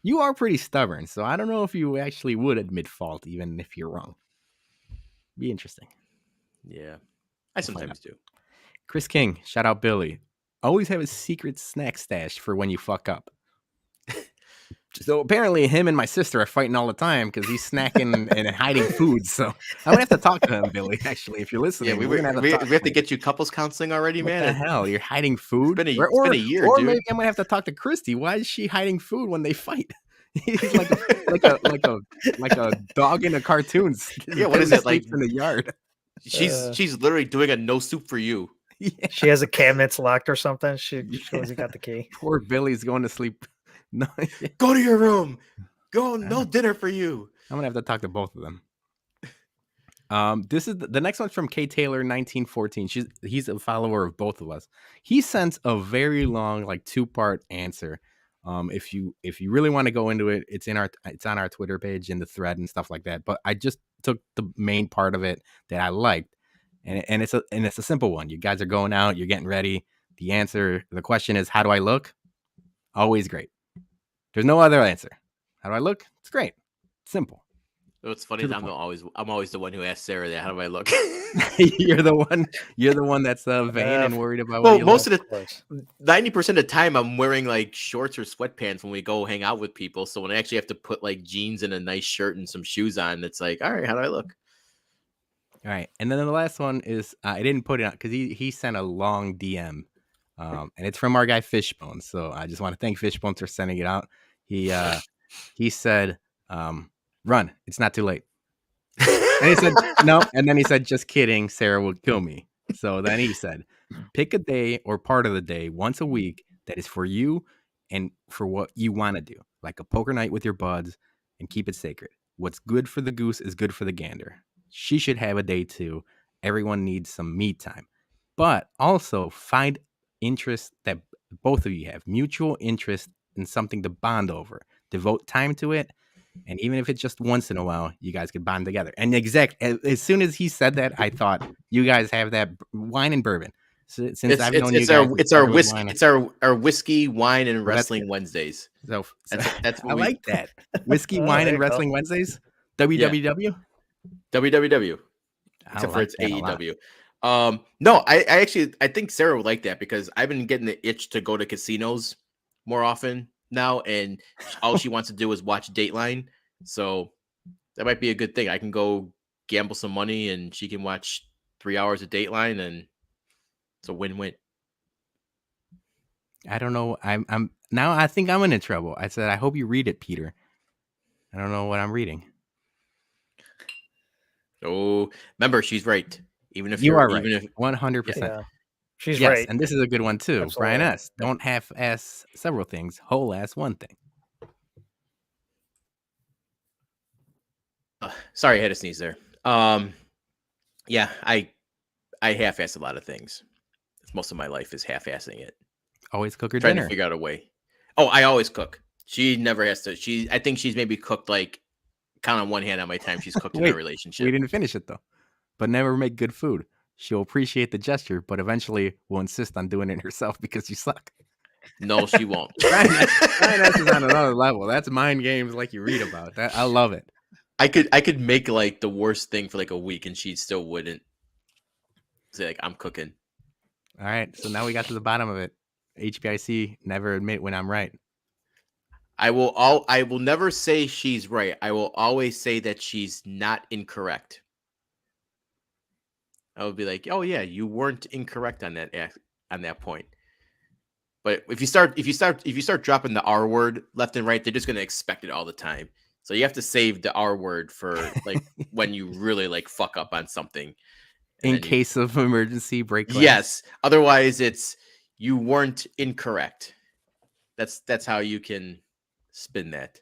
You are pretty stubborn, so I don't know if you actually would admit fault even if you're wrong. Be interesting. Yeah, I sometimes do. Chris King, shout out Billy. Always have a secret snack stash for when you fuck up. So apparently him and my sister are fighting all the time because he's snacking and hiding food. So I'm gonna have to talk to him, Billy. Actually, if you're listening, Yeah, we have to get you couples counseling already, what man. the hell? You're hiding food? It's been a year, or dude. maybe I'm gonna have to talk to Christy. Why is she hiding food when they fight? He's like a dog in a cartoon. Yeah, what is it like in the yard? She's literally doing a no soup for you. Yeah. She has a cabinet's locked or something. She hasn't got the key. Poor Billy's going to sleep. No, go to your room. Go. No dinner for you. I'm gonna have to talk to both of them. This is the next one's from K Taylor 1914. He's a follower of both of us. He sent a very long, like 2-part answer. If you really want to go into it, it's on our Twitter page in the thread and stuff like that. But I just took the main part of it that I liked, and it's a simple one. You guys are going out, you're getting ready. The question is, how do I look? Always great. There's no other answer. How do I look? It's great. Simple. What's funny is I'm always the one who asks Sarah that. How do I look? You're the one that's vain and worried about. Well, most of the 90% of the time, I'm wearing like shorts or sweatpants when we go hang out with people. So when I actually have to put like jeans and a nice shirt and some shoes on, it's like, all right, how do I look? All right, and then the last one is I didn't put it out because he sent a long DM, and it's from our guy Fishbone. So I just want to thank Fishbone for sending it out. He said, "Run, it's not too late." And he said, "No," and then he said, "Just kidding, Sarah will kill me." So then he said, "Pick a day or part of the day once a week that is for you and for what you want to do, like a poker night with your buds, and keep it sacred. What's good for the goose is good for the gander. She should have a day too. Everyone needs some me time, but also find interest that both of you have, mutual interest in something to bond over. Devote time to it. And even if it's just once in a while, you guys could bond together." And as soon as he said that, I thought you guys have that wine and bourbon. So, since I've known you guys, it's our whiskey, it's our whiskey, wine, and wrestling Wednesdays. So that's I like that. Whiskey, wine, and wrestling Wednesdays. WWW. WWW. Except for it's AEW. No, I think Sarah would like that because I've been getting the itch to go to casinos more often now, and all she wants to do is watch Dateline. So that might be a good thing. I can go gamble some money, and she can watch 3 hours of Dateline, and it's a win-win. I don't know. I'm now. I think I'm in trouble. I said, I hope you read it, Peter. I don't know what I'm reading. Oh, remember, she's right. Even if you are right, even if 100%. Yeah, she's right. And this is a good one too. Absolutely. Brian S. Don't half-ass several things. Whole-ass one thing. Sorry, I had to sneeze there. Yeah, I half-ass a lot of things. Most of my life is half-assing it. Always cook her trying dinner. To figure out a way. Oh, I always cook. She never has to. I think she's maybe cooked like count on one hand how many times she's cooked in a relationship. We didn't finish it though. But never make good food. She'll appreciate the gesture, but eventually will insist on doing it herself because you suck. No, she won't. Brian S is on another level. That's mind games like you read about. I love it. I could make like the worst thing for like a week and she still wouldn't say like I'm cooking. All right. So now we got to the bottom of it. HBIC, never admit when I'm right. I will never say she's right. I will always say that she's not incorrect. I would be like, oh yeah, you weren't incorrect on that point. But if you start dropping the R word left and right, they're just gonna expect it all the time. So you have to save the R word for like when you really like fuck up on something. In case of emergency break. Yes. Otherwise, it's you weren't incorrect. That's how you can spin that.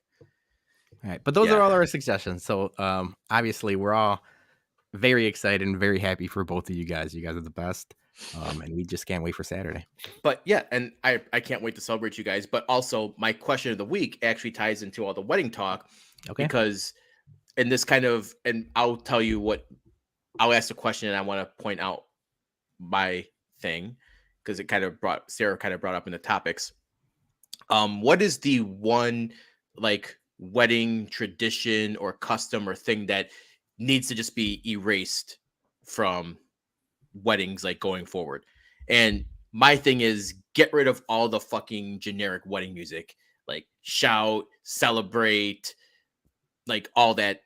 All right, but those Yeah. are all our suggestions. So obviously we're all very excited and very happy for both of you guys. You guys are the best. And we just can't wait for Saturday. But yeah, and I can't wait to celebrate you guys. But also, my question of the week actually ties into all the wedding talk, Okay. because in this kind of, and I'll tell you what, I'll ask the question and I want to point out my thing, because it kind of Sarah kind of brought up in the topics. What is the one like wedding tradition or custom or thing that needs to just be erased from weddings, like going forward? And my thing is, get rid of all the fucking generic wedding music, like shout, celebrate, like all that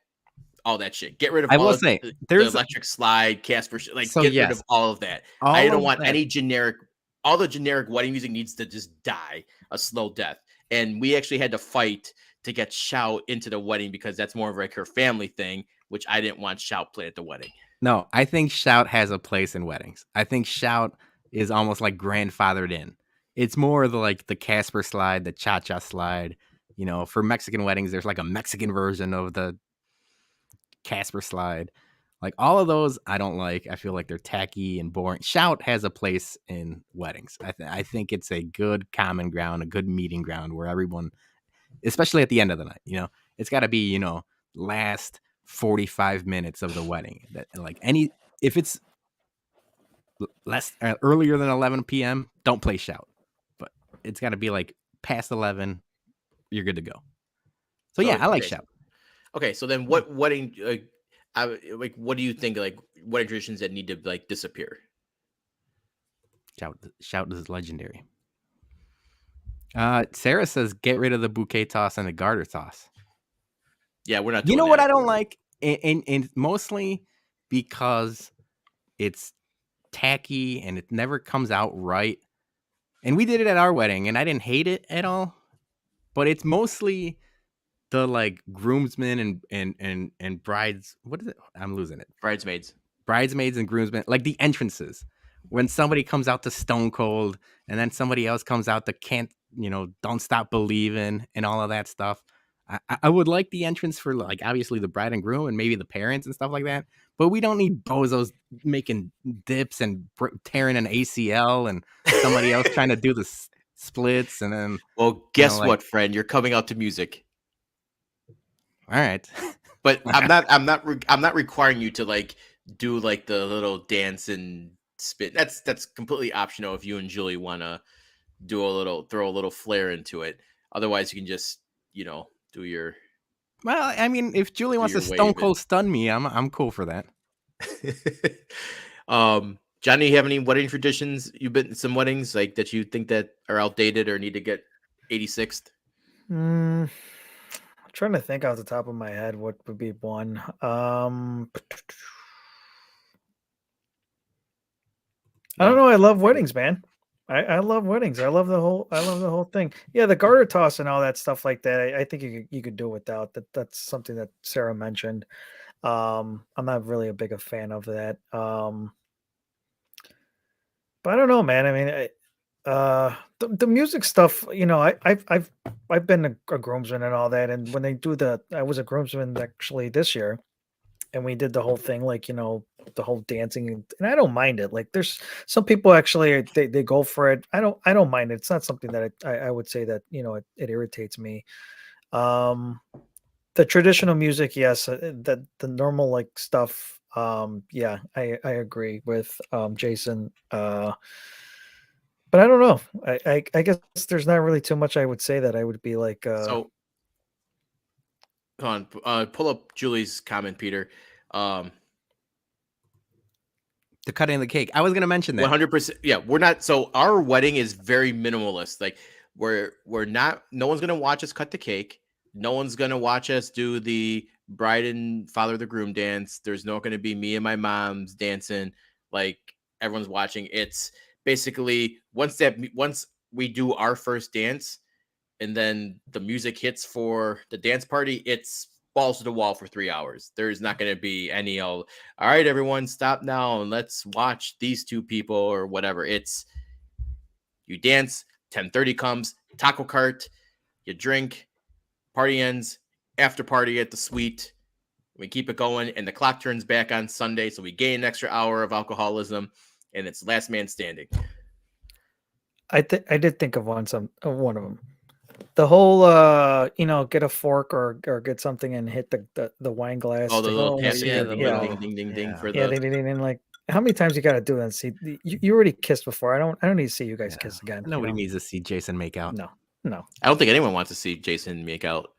shit. Get rid of I all will of say the there's electric slide, Casper shit. Like, so get rid yes, of all of that. all I don't of want that. any generic. All the generic wedding music needs to just die a slow death. And we actually had to fight to get shout into the wedding, because that's more of like her family thing, which I didn't want shout played at the wedding. No, I think shout has a place in weddings. I think shout is almost like grandfathered in. It's more like the Casper slide, the cha-cha slide. You know, for Mexican weddings, there's like a Mexican version of the Casper slide. Like all of those, I don't like. I feel like they're tacky and boring. Shout has a place in weddings. I think it's a good common ground, a good meeting ground where everyone, especially at the end of the night, you know, it's got to be, you know, last 45 minutes of the wedding. That like if it's less earlier than 11 p.m., don't play shout. But it's got to be like past 11, you're good to go. So yeah, I like shout. Okay, so then what wedding like what do you think, like wedding traditions that need to like disappear? Shout is legendary. Sarah says get rid of the bouquet toss and the garter toss. Yeah, we're not You doing know that. what I don't like? And mostly because it's tacky and it never comes out right. And we did it at our wedding and I didn't hate it at all. But it's mostly the like groomsmen and brides. What is it? I'm losing it. Bridesmaids and groomsmen, like the entrances. When somebody comes out to Stone Cold and then somebody else comes out to Can't, you know, Don't Stop Believing and all of that stuff. I would like the entrance for like obviously the bride and groom and maybe the parents and stuff like that. But we don't need bozos making dips and tearing an ACL and somebody else trying to do the splits and then. Well, guess what, friend? You're coming out to music. All right. But I'm not requiring you to like do like the little dance and spit. That's completely optional if you and Julie want to throw a little flair into it. Otherwise, you can just, you know, do your. Well, I mean, if Julie wants to Stone Cold stun me, I'm cool for that. Johnny, you have any wedding traditions? You've been to some weddings like that you think that are outdated or need to get 86th? I'm trying to think off the top of my head what would be one. I don't know. I love weddings, man. I love weddings. I love the whole thing. Yeah, the garter toss and all that stuff like that. I think you could do without that. That's something that Sarah mentioned. I'm not really a big a fan of that. But I don't know, man. I mean, the music stuff. You know, I've been a groomsman and all that, and when they do I was a groomsman actually this year. And we did the whole thing, like, you know, the whole dancing, and I don't mind it. Like, there's some people actually they go for it. I don't mind it. It's not something that I would say that, you know, it irritates me. The traditional music, yes. The normal like stuff, yeah, I agree with Jason. But I don't know. I guess there's not really too much I would say that I would be like. So, hold on, pull up Julie's comment, Peter. The cutting of the cake. I was going to mention that. 100%. Yeah, we're not. So our wedding is very minimalist. Like we're not. No one's gonna watch us cut the cake. No one's gonna watch us do the bride and father of the groom dance. There's not gonna be me and my mom's dancing. Like everyone's watching. It's basically once we do our first dance, and then the music hits for the dance party, it's balls to the wall for 3 hours. There's not going to be any, all right, everyone, stop now and let's watch these two people or whatever. It's you dance, 10:30 comes, taco cart, you drink, party ends, after party at the suite. We keep it going, and the clock turns back on Sunday, so we gain an extra hour of alcoholism, and it's last man standing. I did think of one of them. The whole get a fork or get something and hit the wine glass. Oh, the little pass yeah, ding, the ding, ding, ding, ding yeah. for Yeah, the. they like how many times you got to do that? See, you already kissed before. I don't need to see you guys kiss again. Nobody needs to see Jason make out. No. I don't think anyone wants to see Jason make out.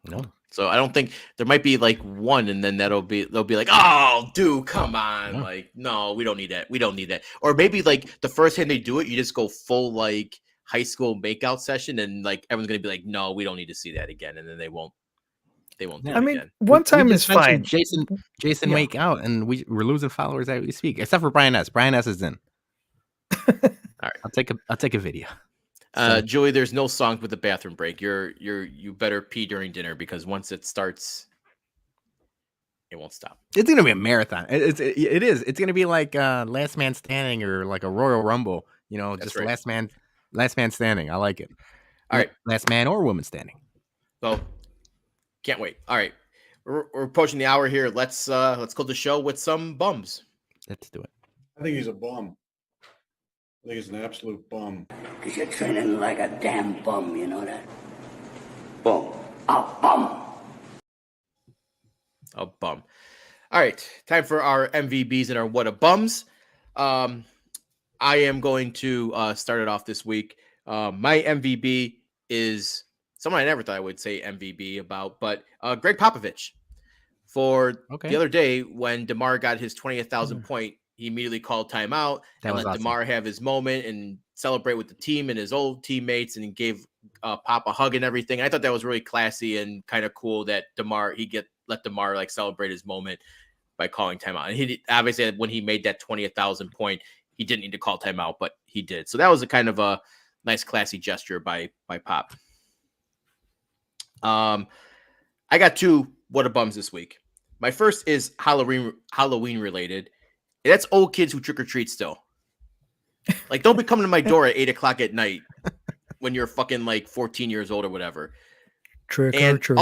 No. So I don't think there might be like one, and then they'll be like, oh, dude, come on, Yeah. like, no, we don't need that. We don't need that. Or maybe like the first time they do it, you just go full like high school makeout session, and like everyone's gonna be like, no, we don't need to see that again, and then they won't. They won't do it again. One time We is just mentioned fine. Jason Yeah. make out, and we're losing followers as we speak, except for Brian S. Brian S is in. All right, I'll take a video. Julie, there's no songs with the bathroom break. You better pee during dinner, because once it starts, it won't stop. It's gonna be a marathon. It is. It's gonna be like Last Man Standing or like a Royal Rumble. You know, That's just right. last man standing. I like it. All right, last man or woman standing. so can't wait. All right, we're approaching the hour here. Let's close the show with some bums. Let's do it. I think he's a bum. I think he's an absolute bum. Because you're training like a damn bum, you know that? Bum. A bum. A bum. All right, time for our MVBs and our what a bums. I am going to start it off this week. My MVB is someone I never thought I would say MVB about, but Greg Popovich. For the other day when DeMar got his 20,000 point, he immediately called timeout and let DeMar have his moment and celebrate with the team and his old teammates, and gave Pop a hug and everything. I thought that was really classy and kind of cool that let DeMar like celebrate his moment by calling timeout. And he obviously, when he made that 20,000 point, he didn't need to call timeout, but he did. So that was a kind of a nice, classy gesture by Pop. I got two what a bums this week. My first is Halloween related. That's old kids who trick or treat still. Like, don't be coming to my door at 8:00 at night when you're fucking like 14 years old or whatever. Trick or treat.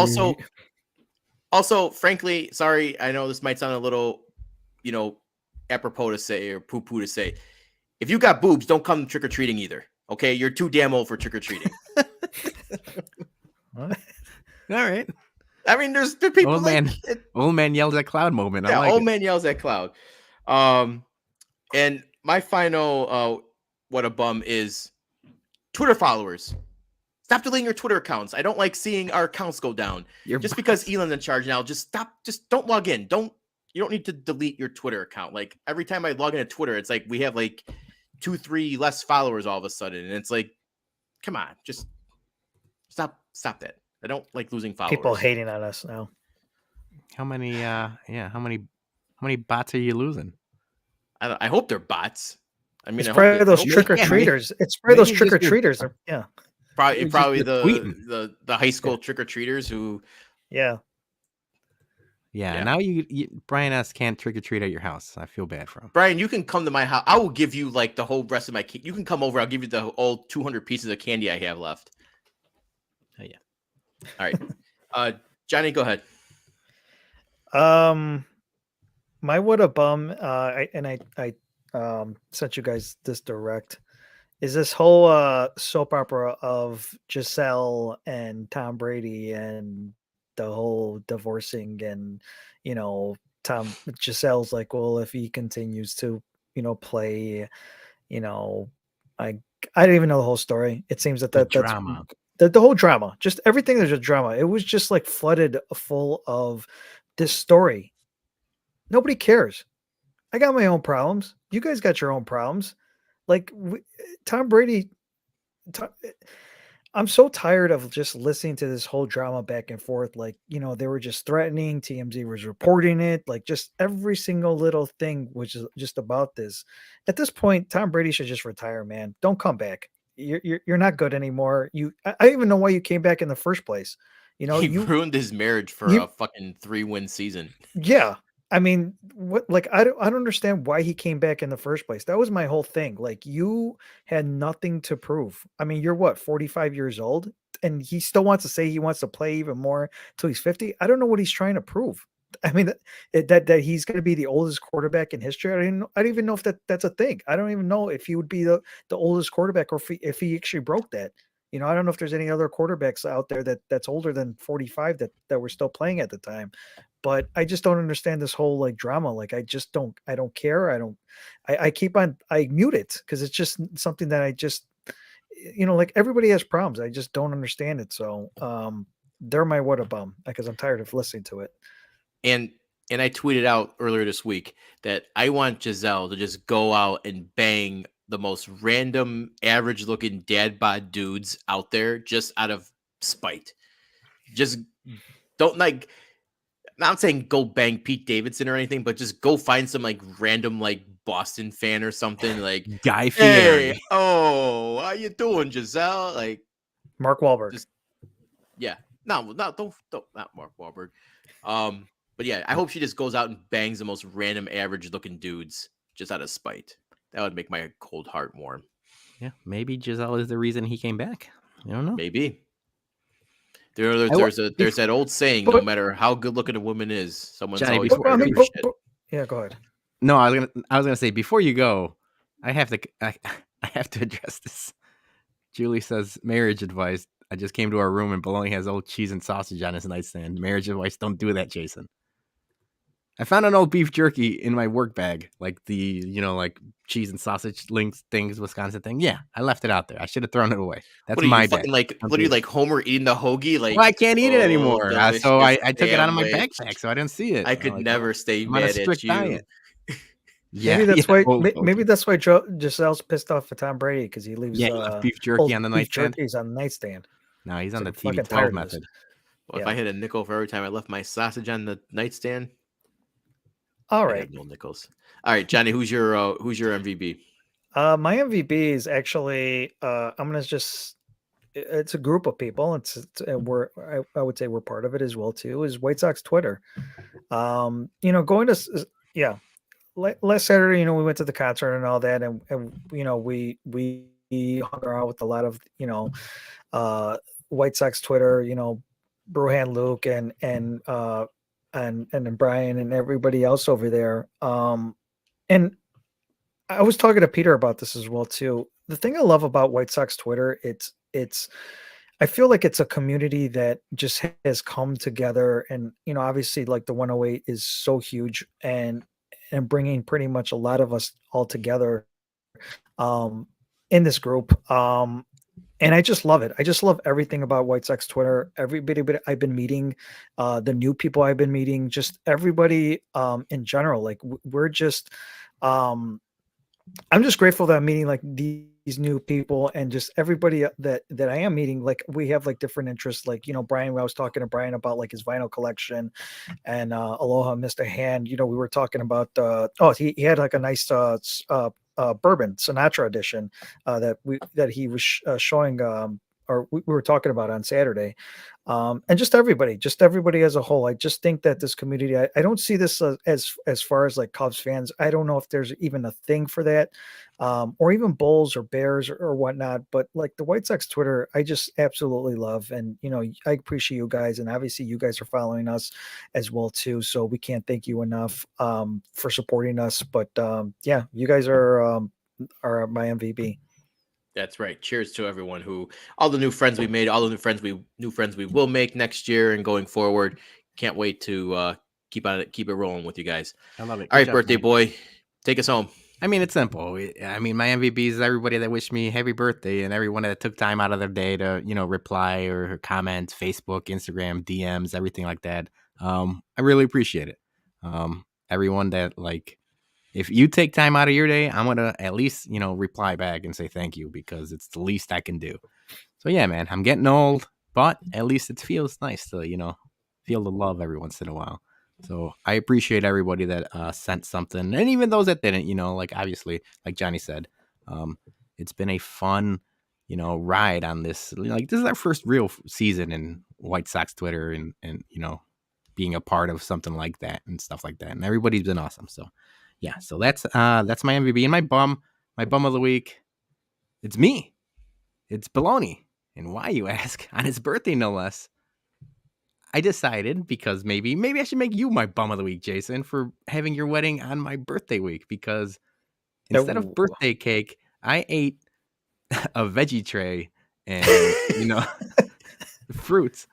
Also, frankly, sorry, I know this might sound a little, apropos to say or poo-poo to say. If you got boobs, don't come trick or treating either. Okay, you're too damn old for trick or treating. All right. I mean, there's people. Old man yells at cloud moment. Yeah, old man yells at cloud. And my final what a bum is Twitter followers. Stop deleting your Twitter accounts. I don't like seeing our accounts go down. Because Elon's in charge now, just stop. Just don't log in. You don't need to delete your Twitter account. Like, every time I log into Twitter, it's like we have like 2-3 less followers all of a sudden. And it's like, come on, just stop that. I don't like losing followers. People hating on us now. How many bots are you losing? I hope they're bots. I mean, it's probably those trick or treaters. It's probably those trick or treaters. Yeah. Probably the high school trick or treaters who. Yeah. Yeah. Now you Brian S. can't trick or treat at your house. I feel bad for him. Brian, you can come to my house. I will give you like the whole rest of my. You can come over. I'll give you the old 200 pieces of candy I have left. Oh yeah. All right, Johnny, go ahead. My what a bum. I sent you guys this direct. Is this whole soap opera of Giselle and Tom Brady and the whole divorcing, and Giselle's like, well, if he continues to play, I don't even know the whole story. It seems that's drama. The whole drama, just everything. There's a drama. It was just like flooded full of this story. Nobody cares. I got my own problems. You guys got your own problems. Like Tom Brady. I'm so tired of just listening to this whole drama back and forth. Like, they were just threatening. TMZ was reporting it. Like, just every single little thing was just about this. At this point, Tom Brady should just retire, man. Don't come back. You're not good anymore. I don't even know why you came back in the first place. He ruined his marriage for a fucking 3-win season. Yeah. I mean, what like I don't understand why he came back in the first place. That was my whole thing. Like you had nothing to prove. I mean, you're what, 45 years old and he still wants to say he wants to play even more till he's 50. I don't know what he's trying to prove. I mean that he's going to be the oldest quarterback in history. I don't even know if that's a thing. I don't even know if he would be the oldest quarterback or if he actually broke that. You know, I don't know if there's any other quarterbacks out there that's older than 45 that were still playing at the time. But I just don't understand this whole like drama. Like I don't care. I keep on I mute it because it's just something that I just like everybody has problems. I just don't understand it. So they're my what a bum because I'm tired of listening to it. And I tweeted out earlier this week that I want Giselle to just go out and bang the most random, average looking dad bod dudes out there just out of spite. Just don't like. Not saying go bang Pete Davidson or anything, but just go find some like random like Boston fan or something like Guy Fieri. Hey, oh, how you doing, Giselle? Like Mark Wahlberg. just yeah, no, don't not Mark Wahlberg. But yeah, I hope she just goes out and bangs the most random, average looking dudes just out of spite. That would make my cold heart warm. Yeah, maybe Giselle is the reason he came back. I don't know. Maybe. There's that old saying: no matter how good looking a woman is, someone's Johnny, always before- wearing her shit. Yeah, go ahead. No, I was gonna say before you go, I have to address this. Julie says marriage advice. I just came to our room and Bologna has old cheese and sausage on his nightstand. Marriage advice: don't do that, Jason. I found an old beef jerky in my work bag, like the like cheese and sausage links things, Wisconsin thing. Yeah, I left it out there. I should have thrown it away. That's What are my you bad. fucking like? What are you like Homer eating the hoagie? Like Well, I can't eat it anymore, so I took it out of my sandwich. backpack, so I didn't see it. I could never stay I'm on a mad at strict you. diet. Yeah, Maybe that's why. old Maybe folky. that's why Giselle's pissed off at Tom Brady because he leaves he left beef jerky old on the beef nightstand. jerkies on the nightstand. No, he's on Like, the I'm fucking TB12 tired of this. method. Well, if Yeah. I had a nickel for every time I left my sausage on the nightstand, All I right. have no nickels. All right, Johnny, who's your MVP? My MVP is actually I'm gonna just it's a group of people. It's I would say we're part of it as well too. Is White Sox Twitter. Going to last Saturday, we went to the concert and all that, and we hung around with a lot of White Sox Twitter, Bruhan Luke and then Brian and everybody else over there. And I was talking to Peter about this as well too. The thing I love about White Sox Twitter, it's I feel like it's a community that just has come together, and obviously like the 108 is so huge and bringing pretty much a lot of us all together in this group. And I just love it. I just love everything about White Sox Twitter. Everybody I've been meeting, the new people I've been meeting, just everybody in general. Like we're just I'm just grateful that I'm meeting like these new people and just everybody that I am meeting. Like we have like different interests. Like Brian, I was talking to Brian about like his vinyl collection, and Aloha Mr. Hand. We were talking about he had like a nice bourbon Sinatra edition that he was showing or we were talking about on Saturday. And just everybody as a whole. I just think that this community, I don't see this as far as like Cubs fans. I don't know if there's even a thing for that, or even Bulls or Bears or whatnot. But like the White Sox Twitter, I just absolutely love. And, I appreciate you guys. And obviously you guys are following us as well too. So we can't thank you enough for supporting us. But yeah, you guys are my MVP. That's right. Cheers to everyone all the new friends we made, all the new friends we will make next year and going forward. Can't wait to keep it rolling with you guys. I love it. All right, birthday boy, take us home. I mean, it's simple. I mean, my MVP is everybody that wished me happy birthday and everyone that took time out of their day to, reply or comment, Facebook, Instagram, DMs, everything like that. I really appreciate it. Everyone that if you take time out of your day, I'm going to at least, reply back and say thank you because it's the least I can do. So yeah, man, I'm getting old, but at least it feels nice to, feel the love every once in a while. So I appreciate everybody that sent something, and even those that didn't, obviously, like Johnny said, it's been a fun, ride on this. This is our first real season in White Sox Twitter and being a part of something like that and stuff like that. And everybody's been awesome. So yeah, so that's my MVP. And my bum of the week, it's me. It's Baloney. And why, you ask? On his birthday, no less. I decided, because maybe I should make you my bum of the week, Jason, for having your wedding on my birthday week, because instead of birthday cake, I ate a veggie tray and, fruits,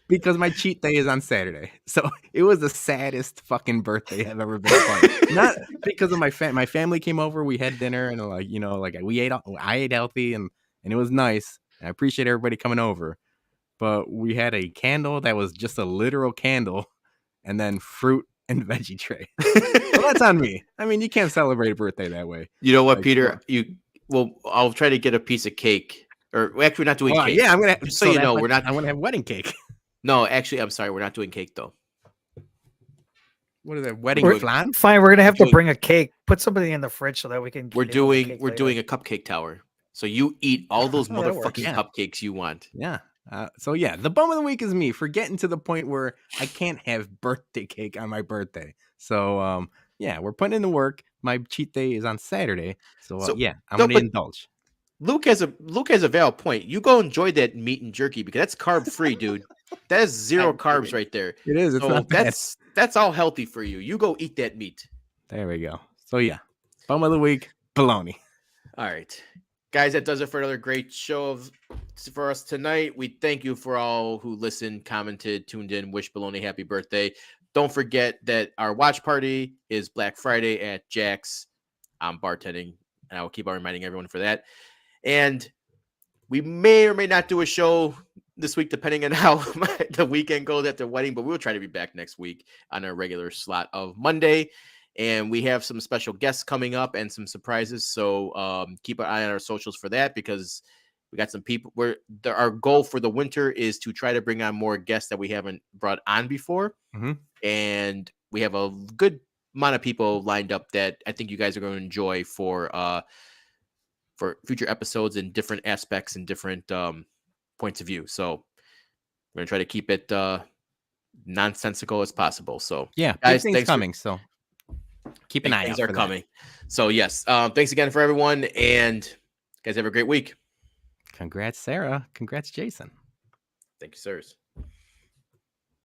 because my cheat day is on Saturday. So it was the saddest fucking birthday I've ever been a part of. Not because of my family came over, we had dinner, and I ate healthy, and it was nice. I appreciate everybody coming over. But we had a candle that was just a literal candle, and then fruit and veggie tray. So that's on me. I mean, you can't celebrate a birthday that way. You know what, Peter? I'll try to get a piece of cake. Or actually, we're not doing cake. Yeah, I'm gonna. Just so you know, we're not. I want to have wedding cake. No, actually, I'm sorry, we're not doing cake though. What is that? Wedding flan? Fine, we're gonna have to bring a cake. Put somebody in the fridge so that we can. We're doing a cupcake tower. So you eat all those motherfucking cupcakes you want. Yeah. So yeah, the bum of the week is me for getting to the point where I can't have birthday cake on my birthday. So yeah, we're putting in the work. My cheat day is on Saturday. So yeah, I'm gonna indulge. Luke has a valid point. You go enjoy that meat and jerky, because that's carb free, dude. That is zero carbs right there. It is. It's not bad. That's all healthy for you. You go eat that meat. There we go. So yeah, bum of the week, baloney. All right, guys, that does it for another great show for us tonight. We thank you for all who listened, commented, tuned in, wish Baloney happy birthday. Don't forget that our watch party is Black Friday at Jack's. I'm bartending, and I will keep on reminding everyone for that. And we may or may not do a show this week, depending on how the weekend goes at the wedding, but we'll try to be back next week on our regular slot of Monday. And we have some special guests coming up and some surprises. So keep an eye on our socials for that, because we got some people our goal for the winter is to try to bring on more guests that we haven't brought on before. Mm-hmm. And we have a good amount of people lined up that I think you guys are going to enjoy for future episodes in different aspects and different points of view. So we're going to try to keep it nonsensical as possible. So yeah, guys, things coming. So keep an eye out. Things are coming. So yes, thanks again for everyone, and guys have a great week. Congrats, Sarah. Congrats, Jason. Thank you, sirs.